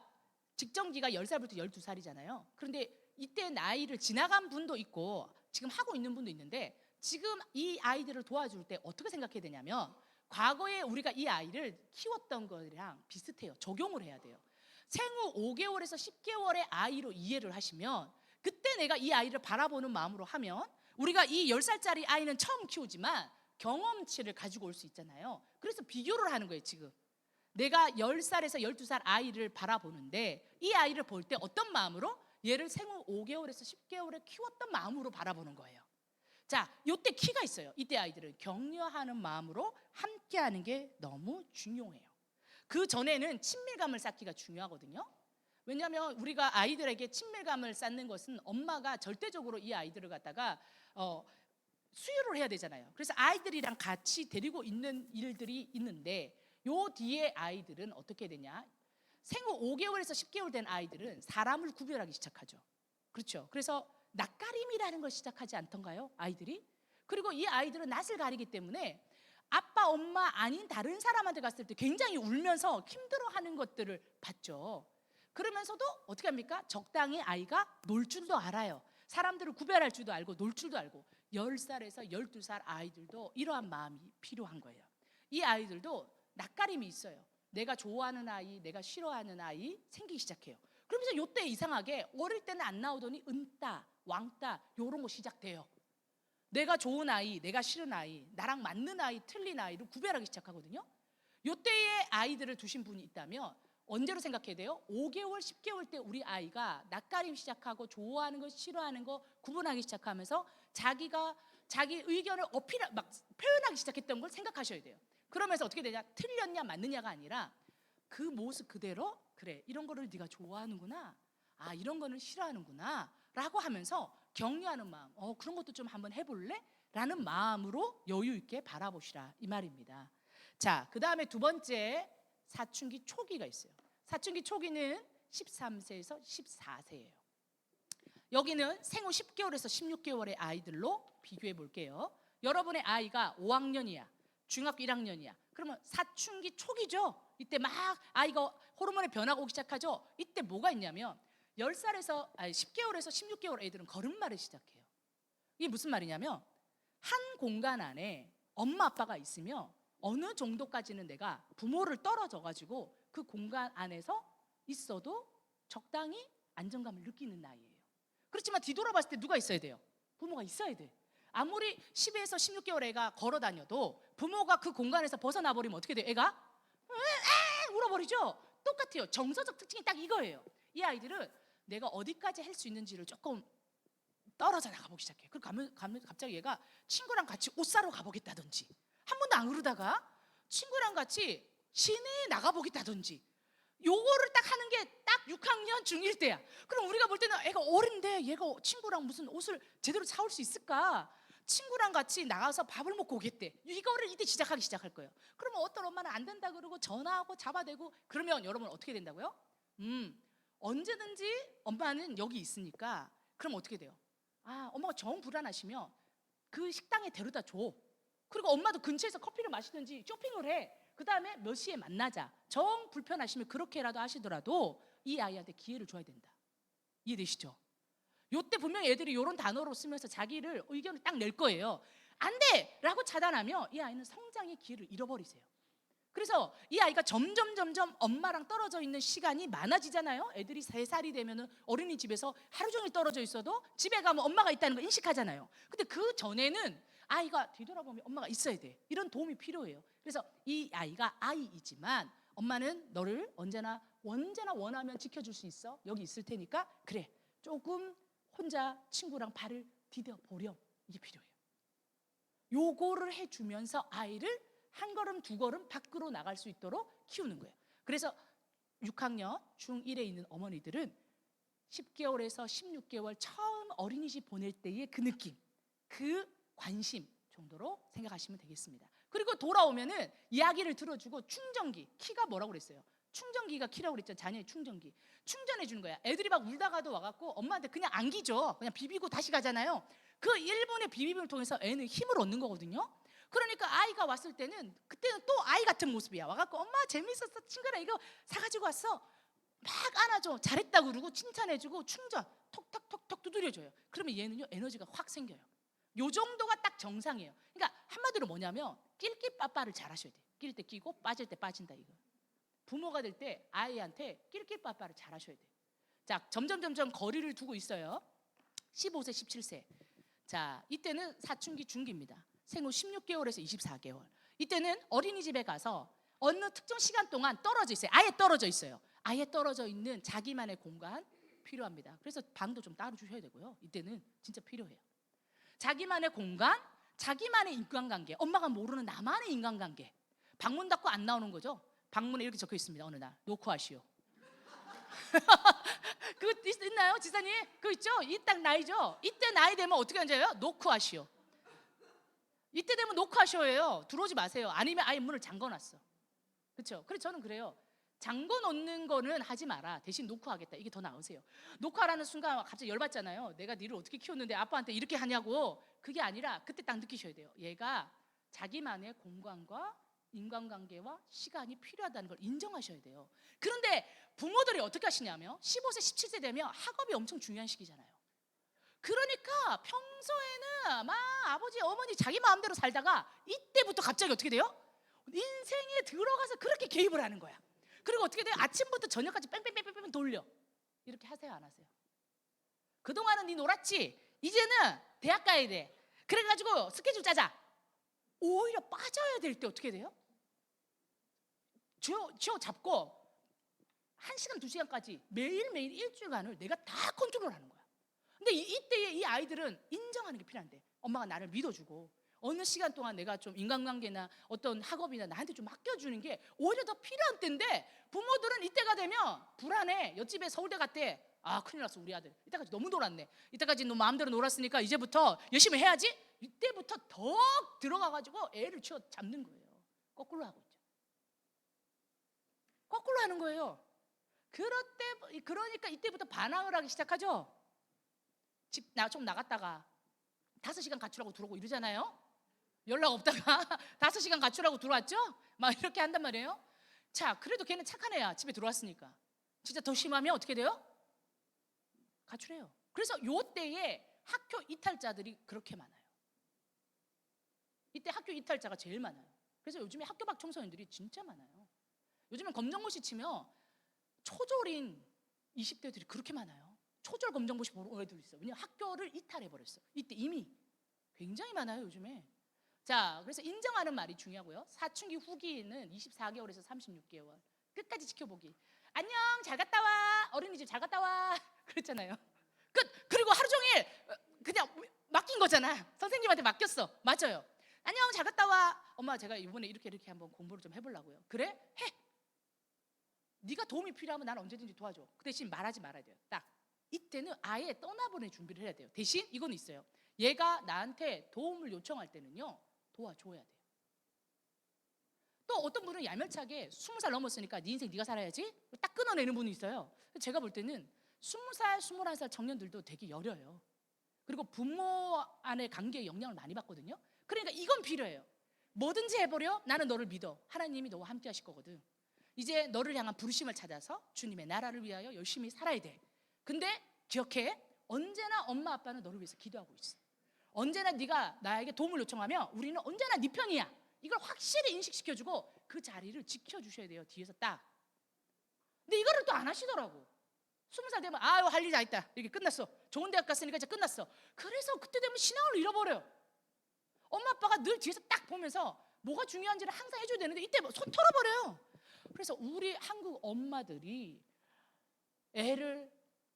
Speaker 1: 직전기가 10살부터 12살이잖아요. 그런데 이때 나이를 지나간 분도 있고 지금 하고 있는 분도 있는데, 지금 이 아이들을 도와줄 때 어떻게 생각해야 되냐면 과거에 우리가 이 아이를 키웠던 거랑 비슷해요. 적용을 해야 돼요. 생후 5개월에서 10개월의 아이로 이해를 하시면, 그때 내가 이 아이를 바라보는 마음으로 하면, 우리가 이 10살짜리 아이는 처음 키우지만 경험치를 가지고 올 수 있잖아요. 그래서 비교를 하는 거예요. 지금 내가 10살에서 12살 아이를 바라보는데, 이 아이를 볼 때 어떤 마음으로? 얘를 생후 5개월에서 10개월에 키웠던 마음으로 바라보는 거예요. 자, 요때 키가 있어요. 이때 아이들은 격려하는 마음으로 함께하는 게 너무 중요해요. 그 전에는 친밀감을 쌓기가 중요하거든요. 왜냐하면 우리가 아이들에게 친밀감을 쌓는 것은 엄마가 절대적으로 이 아이들을 갖다가 수유를 해야 되잖아요. 그래서 아이들이랑 같이 데리고 있는 일들이 있는데, 요 뒤에 아이들은 어떻게 되냐? 생후 5개월에서 10개월 된 아이들은 사람을 구별하기 시작하죠. 그렇죠. 그래서 낯가림이라는 걸 시작하지 않던가요, 아이들이? 그리고 이 아이들은 낯을 가리기 때문에 아빠, 엄마 아닌 다른 사람한테 갔을 때 굉장히 울면서 힘들어하는 것들을 봤죠. 그러면서도 어떻게 합니까? 적당히 아이가 놀 줄도 알아요. 사람들을 구별할 줄도 알고 놀 줄도 알고. 10살에서 12살 아이들도 이러한 마음이 필요한 거예요. 이 아이들도 낯가림이 있어요. 내가 좋아하는 아이, 내가 싫어하는 아이 생기기 시작해요. 그러면서 요때 이상하게 어릴 때는 안 나오더니 은따, 왕따 요런 거 시작돼요. 내가 좋은 아이, 내가 싫은 아이, 나랑 맞는 아이, 틀린 아이를 구별하기 시작하거든요. 요때에 아이들을 두신 분이 있다면 언제로 생각해야 돼요? 5개월, 10개월 때 우리 아이가 낯가림 시작하고 좋아하는 거, 싫어하는 거 구분하기 시작하면서 자기가 자기 의견을 막 표현하기 시작했던 걸 생각하셔야 돼요. 그러면서 어떻게 되냐? 틀렸냐 맞느냐가 아니라 그 모습 그대로, 그래, 이런 거를 네가 좋아하는구나, 아, 이런 거는 싫어하는구나 라고 하면서 격려하는 마음, 그런 것도 좀 한번 해볼래? 라는 마음으로 여유 있게 바라보시라, 이 말입니다. 자, 그 다음에 두 번째, 사춘기 초기가 있어요. 사춘기 초기는 13세에서 14세예요. 여기는 생후 10개월에서 16개월의 아이들로 비교해 볼게요. 여러분의 아이가 5학년이야, 중학교 1학년이야. 그러면 사춘기 초기죠. 이때 막 아이가 호르몬의 변화가 오기 시작하죠. 이때 뭐가 있냐면 10개월에서 16개월 애들은 걸음마를 시작해요. 이게 무슨 말이냐면, 한 공간 안에 엄마 아빠가 있으며 어느 정도까지는 내가 부모를 떨어져 가지고 그 공간 안에서 있어도 적당히 안정감을 느끼는 나이예요. 그렇지만 뒤돌아봤을 때 누가 있어야 돼요? 부모가 있어야 돼. 아무리 10에서 16개월 애가 걸어 다녀도 부모가 그 공간에서 벗어나 버리면 어떻게 돼요? 애가 울어버리죠. 똑같아요. 정서적 특징이 딱 이거예요. 이 아이들은 내가 어디까지 할 수 있는지를 조금 떨어져 나가보기 시작해. 그리고 갑자기 얘가 친구랑 같이 옷 사러 가보겠다든지, 한 번도 안 그러다가 친구랑 같이 시내에 나가보겠다든지, 요거를 딱 하는 게 딱 6학년 중1 때야. 그럼 우리가 볼 때는 애가 어린데 얘가 친구랑 무슨 옷을 제대로 사올 수 있을까? 친구랑 같이 나가서 밥을 먹고 오겠대. 이거를 이때 시작할 거예요. 그러면 어떤 엄마는 안 된다 그러고 전화하고 잡아대고, 그러면 여러분 어떻게 된다고요? 언제든지 엄마는 여기 있으니까. 그럼 어떻게 돼요? 엄마가 정 불안하시면 그 식당에 데려다 줘. 그리고 엄마도 근처에서 커피를 마시든지 쇼핑을 해. 그 다음에 몇 시에 만나자. 정 불편하시면 그렇게라도 하시더라도 이 아이한테 기회를 줘야 된다. 이해되시죠? 요때 분명히 애들이 이런 단어로 쓰면서 자기를 의견을 딱 낼 거예요. 안 돼! 라고 차단하면 이 아이는 성장의 기회를 잃어버리세요. 그래서 이 아이가 점점 엄마랑 떨어져 있는 시간이 많아지잖아요. 애들이 3살이 되면 어린이집에서 하루 종일 떨어져 있어도 집에 가면 엄마가 있다는 걸 인식하잖아요. 근데 그 전에는 아이가 뒤돌아보면 엄마가 있어야 돼. 이런 도움이 필요해요. 그래서 이 아이가 아이이지만 엄마는 너를 언제나 원하면 지켜줄 수 있어. 여기 있을 테니까 그래, 조금 혼자 친구랑 발을 디뎌 보렴. 이게 필요해요. 요거를 해주면서 아이를 한 걸음 두 걸음 밖으로 나갈 수 있도록 키우는 거예요. 그래서 6학년 중1에 있는 어머니들은 10개월에서 16개월 처음 어린이집 보낼 때의 그 느낌, 그 관심 정도로 생각하시면 되겠습니다. 그리고 돌아오면은 이야기를 들어주고, 충전기, 키가 뭐라고 그랬어요? 충전기가 키라고 그랬죠. 자녀의 충전기. 충전해 주는 거야. 애들이 막 울다가도 와갖고 엄마한테 그냥 안기죠. 그냥 비비고 다시 가잖아요. 그 1분의 비빔을 통해서 애는 힘을 얻는 거거든요. 그러니까 아이가 왔을 때는, 그때는 또 아이 같은 모습이야. 와갖고 엄마 재밌었어, 친구랑 이거 사가지고 왔어. 막 안아줘. 잘했다고 그러고 칭찬해주고 충전 톡톡톡톡 두드려줘요. 그러면 얘는요 에너지가 확 생겨요. 요 정도가 딱 정상이에요. 그러니까 한마디로 뭐냐면 낄낄 빠빠를 잘 하셔야 돼요. 낄 때 끼고 빠질 때 빠진다 이거. 부모가 될 때 아이한테 낄낄 빠빠를 잘 하셔야 돼요. 자, 점점 거리를 두고 있어요. 15세, 17세. 자, 이때는 사춘기 중기입니다. 생후 16개월에서 24개월. 이때는 어린이집에 가서 어느 특정 시간 동안 떨어져 있어요. 아예 떨어져 있어요. 아예 떨어져 있는 자기만의 공간 필요합니다. 그래서 방도 좀 따로 주셔야 되고요. 이때는 진짜 필요해요. 자기만의 공간, 자기만의 인간관계, 엄마가 모르는 나만의 인간관계. 방문 닫고 안 나오는 거죠. 방문에 이렇게 적혀 있습니다. 어느 날 놓고 하시오. 그거 있나요, 지사님? 그거 있죠? 이 딱 나이죠? 이때 나이 되면 어떻게 앉아요? 놓고 하시오. 이때 되면 놓고 하시오예요. 들어오지 마세요. 아니면 아예 문을 잠궈놨어. 그렇죠? 그래서 저는 그래요. 잠궈 놓는 거는 하지 마라. 대신 놓고 하겠다. 이게 더 나으세요. 놓고 하라는 순간 갑자기 열받잖아요. 내가 니를 어떻게 키웠는데 아빠한테 이렇게 하냐고. 그게 아니라 그때 딱 느끼셔야 돼요. 얘가 자기만의 공간과 인간관계와 시간이 필요하다는 걸 인정하셔야 돼요. 그런데 부모들이 어떻게 하시냐면 15세, 17세 되면 학업이 엄청 중요한 시기잖아요. 그러니까 평소에는 막 아버지, 어머니 자기 마음대로 살다가 이때부터 갑자기 어떻게 돼요? 인생에 들어가서 그렇게 개입을 하는 거야. 그리고 어떻게 돼요? 아침부터 저녁까지 뺑뺑뺑뺑뺑 돌려. 이렇게 하세요, 안 하세요? 그동안은 네 놀았지? 이제는 대학 가야 돼. 그래가지고 스케줄 짜자. 오히려 빠져야 될 때 어떻게 돼요? 쥐어 잡고 1시간, 2시간까지 매일매일 일주일간을 내가 다 컨트롤하는 거야. 근데 이때에 이 아이들은 인정하는 게 필요한데, 엄마가 나를 믿어주고 어느 시간 동안 내가 좀 인간관계나 어떤 학업이나 나한테 좀 맡겨주는 게 오히려 더 필요한 때인데, 부모들은 이때가 되면 불안해. 옆집에 서울대 갔대. 아, 큰일 났어, 우리 아들 이때까지 너무 놀았네. 이때까지 너 마음대로 놀았으니까 이제부터 열심히 해야지. 이때부터 더 들어가가지고 애를 쥐어 잡는 거예요. 거꾸로 하고 있죠. 거꾸로 하는 거예요. 그러니까 이때부터 반항을 하기 시작하죠. 집 좀 나갔다가 5시간 가출하고 들어오고 이러잖아요. 연락 없다가 5시간 가출하고 들어왔죠. 막 이렇게 한단 말이에요. 자, 그래도 걔는 착한 애야. 집에 들어왔으니까. 진짜 더 심하면 어떻게 돼요? 가출해요. 그래서 요때에 학교 이탈자들이 그렇게 많아요. 이때 학교 이탈자가 제일 많아요. 그래서 요즘에 학교 밖 청소년들이 진짜 많아요. 요즘은 검정고시 치면 초졸인 20대들이 그렇게 많아요. 초졸 검정고시 보는 애들도 있어요. 왜냐하면 학교를 이탈해버렸어. 이때 이미 굉장히 많아요, 요즘에. 자, 그래서 인정하는 말이 중요하고요. 사춘기 후기는 24개월에서 36개월. 끝까지 지켜보기. 안녕, 잘 갔다 와. 어린이집 잘 갔다 와. 그랬잖아요. 끝. 그리고 하루 종일 그냥 맡긴 거잖아. 선생님한테 맡겼어. 맞아요. 안녕, 잘 갔다 와. 엄마, 제가 이번에 이렇게 한번 공부를 좀 해보려고요. 그래? 해. 네가 도움이 필요하면 난 언제든지 도와줘. 그 대신 말하지 말아야 돼요. 딱 이때는 아예 떠나보낼 준비를 해야 돼요. 대신 이건 있어요. 얘가 나한테 도움을 요청할 때는요, 도와줘야 돼요. 또 어떤 분은 야멸차게 20살 넘었으니까 네 인생 네가 살아야지 딱 끊어내는 분이 있어요. 제가 볼 때는 20살, 21살 청년들도 되게 여려요. 그리고 부모 안의 관계에 영향을 많이 받거든요. 그러니까 이건 필요해요. 뭐든지 해보려. 나는 너를 믿어. 하나님이 너와 함께 하실 거거든. 이제 너를 향한 부르심을 찾아서 주님의 나라를 위하여 열심히 살아야 돼. 근데 기억해, 언제나 엄마 아빠는 너를 위해서 기도하고 있어. 언제나 네가 나에게 도움을 요청하면 우리는 언제나 네 편이야. 이걸 확실히 인식시켜주고 그 자리를 지켜주셔야 돼요. 뒤에서 딱. 근데 이거를 또 안 하시더라고. 20살 되면 아유, 할 일이 다 있다. 이렇게 끝났어. 좋은 대학 갔으니까 이제 끝났어. 그래서 그때 되면 신앙을 잃어버려요. 엄마 아빠가 늘 뒤에서 딱 보면서 뭐가 중요한지를 항상 해줘야 되는데 이때 손 털어버려요. 그래서 우리 한국 엄마들이 애를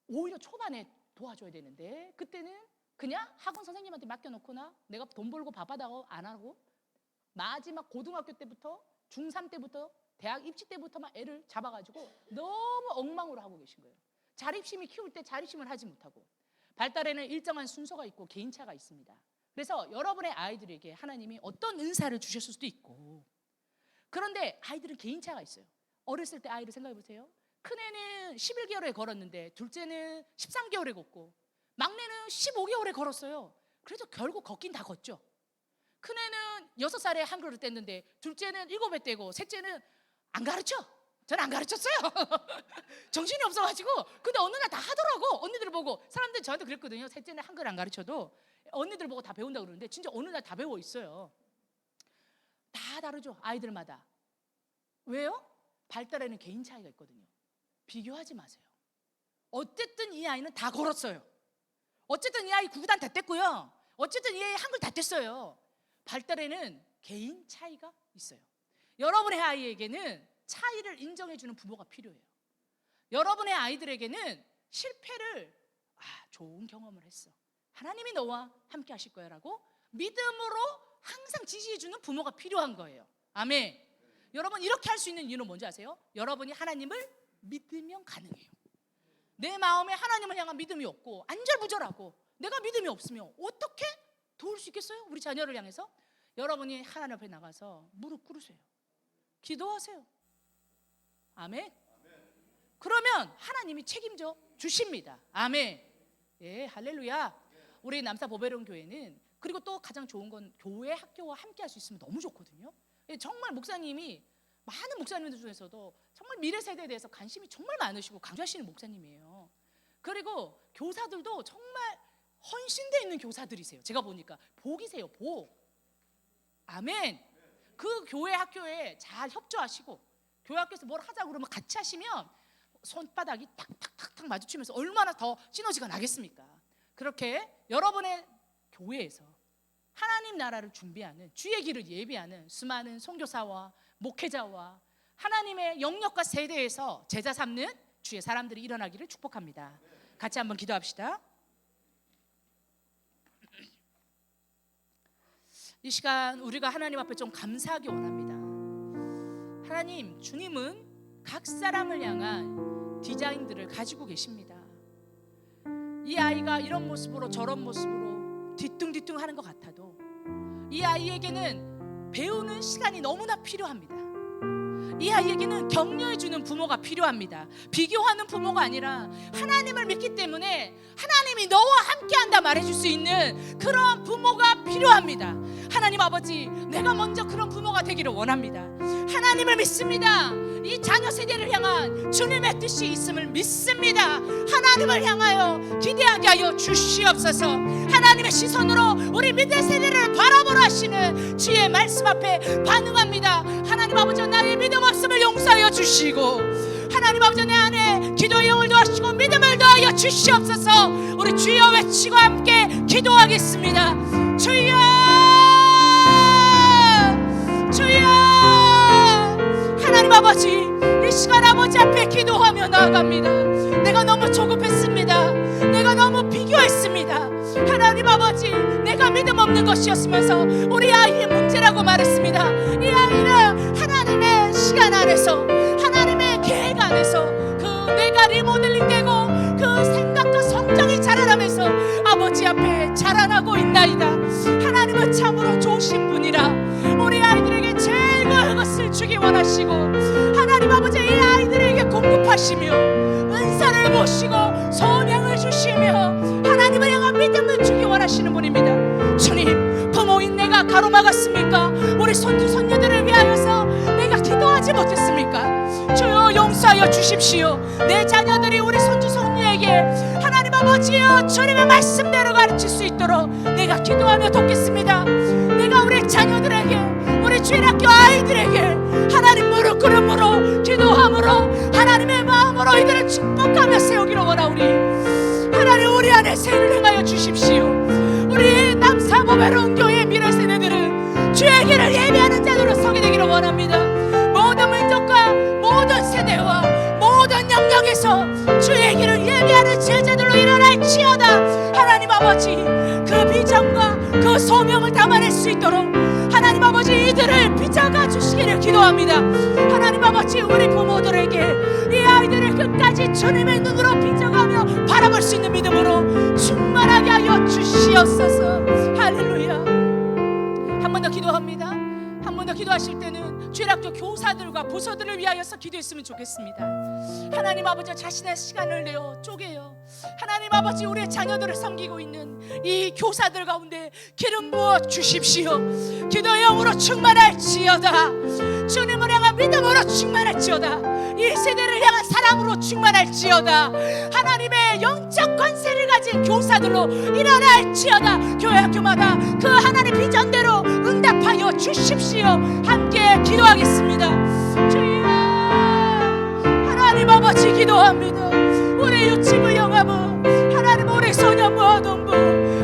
Speaker 1: 오히려 초반에 도와줘야 되는데, 그때는 그냥 학원 선생님한테 맡겨놓거나 내가 돈 벌고 바빠다고 안 하고 마지막 고등학교 때부터 중3 때부터 대학 입시 때부터만 애를 잡아가지고 너무 엉망으로 하고 계신 거예요. 자립심이 키울 때 자립심을 하지 못하고. 발달에는 일정한 순서가 있고 개인차가 있습니다. 그래서 여러분의 아이들에게 하나님이 어떤 은사를 주셨을 수도 있고, 그런데 아이들은 개인차가 있어요. 어렸을 때 아이를 생각해 보세요. 큰애는 11개월에 걸었는데 둘째는 13개월에 걷고 막내는 15개월에 걸었어요. 그래서 결국 걷긴 다 걷죠. 큰애는 6살에 한글을 뗐는데 둘째는 7에 떼고 셋째는 안 가르쳐. 저는 안 가르쳤어요. 정신이 없어가지고. 근데 어느 날 다 하더라고. 언니들 보고. 사람들이 저한테 그랬거든요. 셋째는 한글 안 가르쳐도 언니들 보고 다 배운다고 그러는데 진짜 어느 날 다 배워 있어요. 다 다르죠, 아이들마다. 왜요? 발달에는 개인 차이가 있거든요. 비교하지 마세요. 어쨌든 이 아이는 다 걸었어요. 어쨌든 이 아이 구구단 다 뗐고요. 어쨌든 이 아이 한글 다 뗐어요. 발달에는 개인 차이가 있어요. 여러분의 아이에게는 차이를 인정해주는 부모가 필요해요. 여러분의 아이들에게는 실패를 좋은 경험을 했어, 하나님이 너와 함께 하실 거야 라고 믿음으로 항상 지지해주는 부모가 필요한 거예요. 아멘. 여러분, 이렇게 할 수 있는 이유는 뭔지 아세요? 여러분이 하나님을 믿으면 가능해요. 내 마음에 하나님을 향한 믿음이 없고 안절부절하고 내가 믿음이 없으면 어떻게 도울 수 있겠어요? 우리 자녀를 향해서. 여러분이 하나님 앞에 나가서 무릎 꿇으세요. 기도하세요. 아멘. 그러면 하나님이 책임져 주십니다. 아멘. 예, 할렐루야. 우리 남사 보배로운 교회는 그리고 또 가장 좋은 건 교회 학교와 함께 할 수 있으면 너무 좋거든요. 정말 목사님이 많은 목사님들 중에서도 정말 미래 세대에 대해서 관심이 정말 많으시고 강조하시는 목사님이에요. 그리고 교사들도 정말 헌신되어 있는 교사들이세요. 제가 보니까 복이세요, 복. 아멘. 그 교회 학교에 잘 협조하시고 교회 학교에서 뭘 하자고 그러면 같이 하시면 손바닥이 탁탁탁탁 마주치면서 얼마나 더 시너지가 나겠습니까? 그렇게 여러분의 교회에서 하나님 나라를 준비하는, 주의 길을 예비하는 수많은 선교사와 목회자와 하나님의 영역과 세대에서 제자 삼는 주의 사람들이 일어나기를 축복합니다. 같이 한번 기도합시다. 이 시간 우리가 하나님 앞에 좀 감사하기 원합니다. 하나님, 주님은 각 사람을 향한 디자인들을 가지고 계십니다. 이 아이가 이런 모습으로 저런 모습으로 뒤뚱뒤뚱 하는 것 같아도 이 아이에게는 배우는 시간이 너무나 필요합니다. 이 아이에게는 격려해주는 부모가 필요합니다. 비교하는 부모가 아니라 하나님을 믿기 때문에 하나님이 너와 함께한다 말해줄 수 있는 그런 부모가 필요합니다. 하나님 아버지, 내가 먼저 그런 부모가 되기를 원합니다. 하나님을 믿습니다. 이 자녀 세대를 향한 주님의 뜻이 있음을 믿습니다. 하나님을 향하여 기대하게 하여 주시옵소서. 하나님의 시선으로 우리 미래 세대를 바라보라 하시는 주의 말씀 앞에 반응합니다. 하나님 아버지, 나의 믿음 없음을 용서하여 주시고 하나님 아버지, 내 안에 기도의 영을 도와주시고 믿음을 더하여 주시옵소서. 우리 주여 외치고 함께 기도하겠습니다. 주여, 주여. 하나님 아버지, 이 시간 아버지 앞에 기도하며 나아갑니다. 내가 너무 조급했습니다. 내가 너무 비교했습니다. 하나님 아버지, 내가 믿음 없는 것이었으면서 우리 아이의 문제라고 말했습니다. 이 아이는 하나님의 시간 안에서, 하나님의 계획 안에서 그 뇌가 리모델링 되고 그 생각과 성장이 자라나면서 아버지 앞에 자라나고 있나이다. 하나님은 참으로 좋으신 분이라 우리 아이들에게 최고의 것을 주기 원하시고 하나님 아버지, 이 아이들에게 공급하시며 은사를 보시고 소명을 주시며 하나님을 향한 믿음을 주기 원하시는 분입니다. 주님, 부모인 내가 가로막았습니까? 우리 손주 손녀들을 위하여서 내가 기도하지 못했습니까? 주여 용서하여 주십시오. 내 자녀들이 우리 손주 손녀에게 하나님 아버지여 주님의 말씀대로 가르칠 수 있도록 내가 기도하며 돕겠습니다. 내가 우리 자녀들에게, 우리 주일학교 아이들에게 하나님 무릎 꿇음으로 기도함으로 하나님의 마음으로 이들을 축복하며 세우기를 원하오니 하나님, 우리 안에 세를 행하여 주십시오. 우리 남사보배로운 교회의 미래 세대들은 주의 길을 예비하는 자들로 서게 되기를 원합니다. 모든 민족과 모든 세대와 모든 영역에서 주의 길을 예비하는 제자들로 일어날지어다. 하나님 아버지, 그 비전과 그 소명을 담아낼 수 있도록 하나님 아버지, 이들을 빚어가 주시기를 기도합니다. 하나님 아버지, 우리 부모들에게 이 아이들을 끝까지 주님의 눈으로 빚어가며 바라볼 수 있는 믿음으로 충만하게 하여 주시옵소서. 할렐루야. 한 번 더 기도합니다. 한 번 더 기도하실 때는 주일학교 교사들과 부서들을 위하여서 기도했으면 좋겠습니다. 하나님 아버지, 자신의 시간을 내어 쪼개요 하나님 아버지, 우리의 자녀들을 섬기고 있는 이 교사들 가운데 기름 부어 주십시오. 기도의 영으로 충만할지어다. 주님을 향한 믿음으로 충만할지어다. 이 세대를 향한 사랑으로 충만할지어다. 하나님의 영적 권세를 가지고 가진 교사들로 일어날지어다. 교회 학교마다 그 하나님 비전대로 응답하여 주십시오. 함께 기도하겠습니다. 주여 하나님 아버지 기도합니다. 우리 유치부 영화부 하나님 우리 소년부 아동부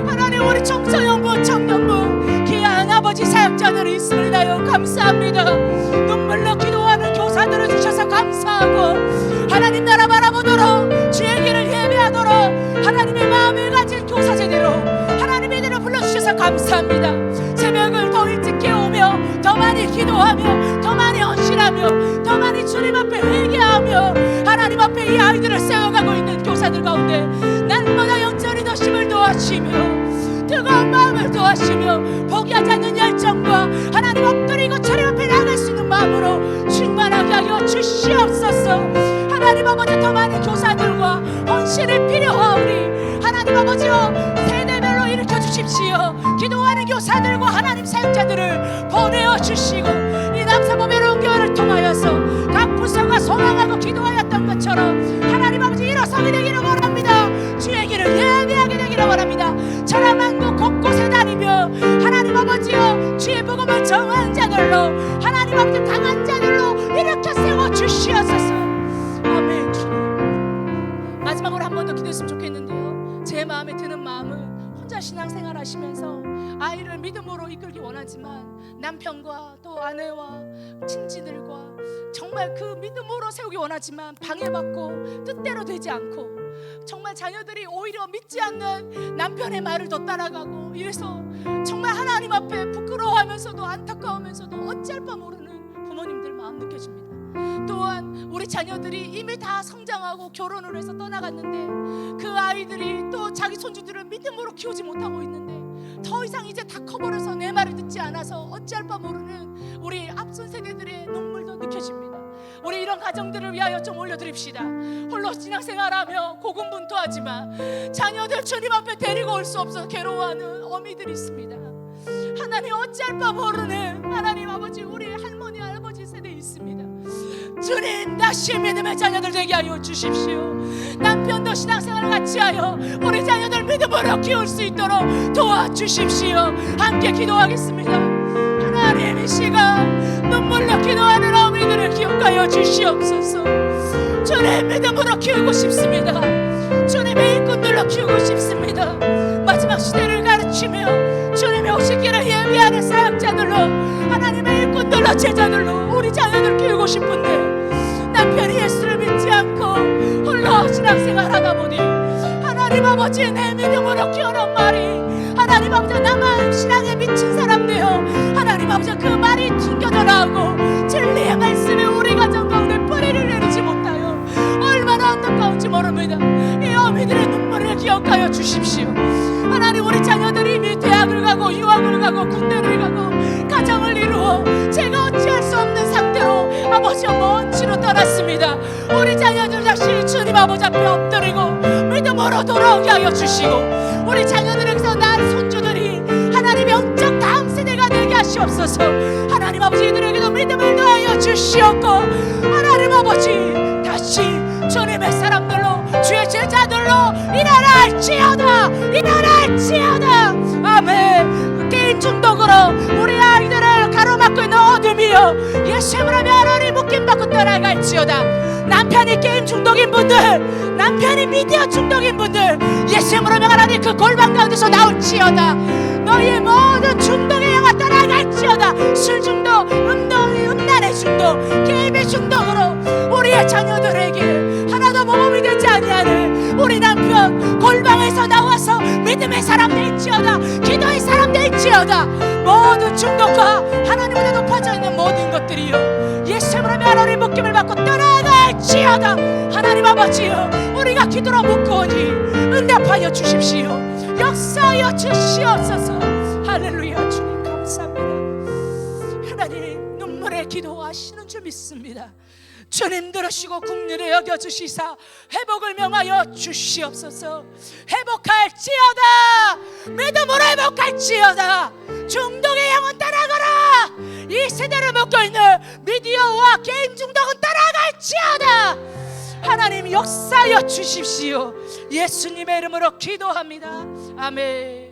Speaker 1: 하나님 우리 청소년부 청년부 귀한 아버지 사역자들이 있음을 인하여 감사합니다. 눈물로 기도하는 교사들을 주셔서 감사하고 하나님 나라 바라보도록 주의 길을 예배하도록 하나님의 마음을 가진 교사 제대로 하나님의 대로 불러주셔서 감사합니다. 새벽을 더 일찍 깨우며 더 많이 기도하며 더 많이 헌신하며 더 많이 주님 앞에 회개하며 하나님 앞에 이 아이들을 세워가고 있는 교사들 가운데 날마다 영적인 도심을 도와주시며 뜨거운 마음을 도와주시며 포기하지 않는 열정과 하나님 엎드리고 주님 앞에 나갈 수 있는 마음으로 충만하게 하여 주시옵소서. 하나님 아버지 더 많은 교사들과 헌신이 필요하오니 하나님 아버지여 세대별로 일으켜 주십시오. 기도하는 교사들과 하나님 사역자들을 보내어 주시고 이 남사보배로운 교회를 통하여서 각 부서가 소망하고 기도하였던 것처럼 하나님 아버지 일어서게 되기를 원합니다. 주의 길을 예배하게 되기를 원합니다. 천하만국 곳곳에 다니며 하나님 아버지여 주의 복음을 정한 자들로 하나님 아버지 강한 자들로 일으켜 세워 주시옵소서. 아멘. 주님 마지막으로 한 번 더 기도했으면 좋겠는데요. 제 마음에 드는 마음은 혼자 신앙생활 하시면서 아이를 믿음으로 이끌기 원하지만 남편과 또 아내와 친지들과 정말 그 믿음으로 세우기 원하지만 방해받고 뜻대로 되지 않고 정말 자녀들이 오히려 믿지 않는 남편의 말을 더 따라가고 이래서 정말 하나님 앞에 부끄러워하면서도 안타까우면서도 어찌할 바 모르는 부모님들 마음 느껴집니다. 또한 우리 자녀들이 이미 다 성장하고 결혼을 해서 떠나갔는데 그 아이들이 또 자기 손주들을 믿음으로 키우지 못하고 있는데 더 이상 이제 다 커버려서 내 말을 듣지 않아서 어찌할 바 모르는 우리 앞선 세대들의 눈물도 느껴집니다. 우리 이런 가정들을 위하여 좀 올려드립시다. 홀로 신앙생활하며 고군분투하지만 자녀들 주님 앞에 데리고 올 수 없어서 괴로워하는 어미들이 있습니다. 하나님 어찌할 바 모르는 하나님 아버지 우리 할머니 할아버지 세대에 있습니다. 주님 다시 믿음의 자녀들 되게 하여 주십시오. 남편도 신앙생활을 같이 하여 우리 자녀들 믿음으로 키울 수 있도록 도와주십시오. 함께 기도하겠습니다. 하나님 이 시간 눈물로 기도하는 어미들을 기억하여 주시옵소서. 주님 믿음으로 키우고 싶습니다. 주님의 일꾼들로 키우고 싶습니다. 마지막 시대를 가르치며 주님의 오실 길을 예비하는 사역자들로 하나님의 일꾼들로 제자들로 우리 자녀들 키우고 싶은데 남편이 예수를 믿지 않고 홀로 신앙생활 하다 보니 하나님 아버지 내 믿음으로 키워놓은 말이 하나님 아버지 나만 신앙에 미친 사람 되어 하나님 아버지 그 말이 튕겨져 나오고 진리의 말씀에 우리 가정 가운데 뿌리를 내리지 못하여 얼마나 안타까운지 모릅니다. 이 어미들의 눈물을 기억하여 주십시오. 하나님 우리 자녀들이 이미 대학을 가고 유학을 가고 군대를 가고 가정을 이루어 제가 어찌할 수 없는 상태로 아버지와 먼 지로 떠났습니다. 우리 자녀들 다시 주님 아버지 앞에 엎드리고 믿음으로 돌아오게 하여 주시고 우리 자녀들에게서 난 손주들이 하나님 영적 다음 세대가 되게 하시옵소서. 하나님 아버지 이들에게도 믿음을 더하여 주시옵고 하나님 아버지 다시 주님의 사람들로 주의 제자들로 일어날지어다 일어날지어다. 아멘. 게임 중독으로 우리 아이들을 가로막고 있는 어둠이여 예수님으로 하나님 묶임받고 떠나갈지어다. 남편이 게임 중독인 분들 남편이 미디어 중독인 분들 예수님으로 하나님 그 골방 가운데서 나올지어다. 너희의 모든 중독의 영화 떠나갈지어다. 술 중독, 음란의 중독, 게임의 중독으로 우리의 자녀들에게 하나도 모범이 되지 아니하는 우리 남편 골방에서 나와서 믿음의 사람 될지어다. 기도의 사람 될지어다. 모든 중독과 하나님보다 높아져 있는 모든 것들이요 예수님으로 하나님 묶임을 받고 떠나갈지어다. 하나님 아버지여 우리가 기도로 묻고오니 응답하여 주십시오. 역사하여 주시옵소서. 할렐루야. 주님 감사합니다. 하나님 눈물에 기도하시는 줄 믿습니다. 주님 들으시고 국률에 여겨주시사 회복을 명하여 주시옵소서. 회복할지어다. 믿음으로 회복할지어다. 중독의 영혼 따라가라. 이 세대를 묶여있는 미디어와 게임 중독은 따라갈지어다. 하나님 역사하여 주십시오. 예수님의 이름으로 기도합니다. 아멘.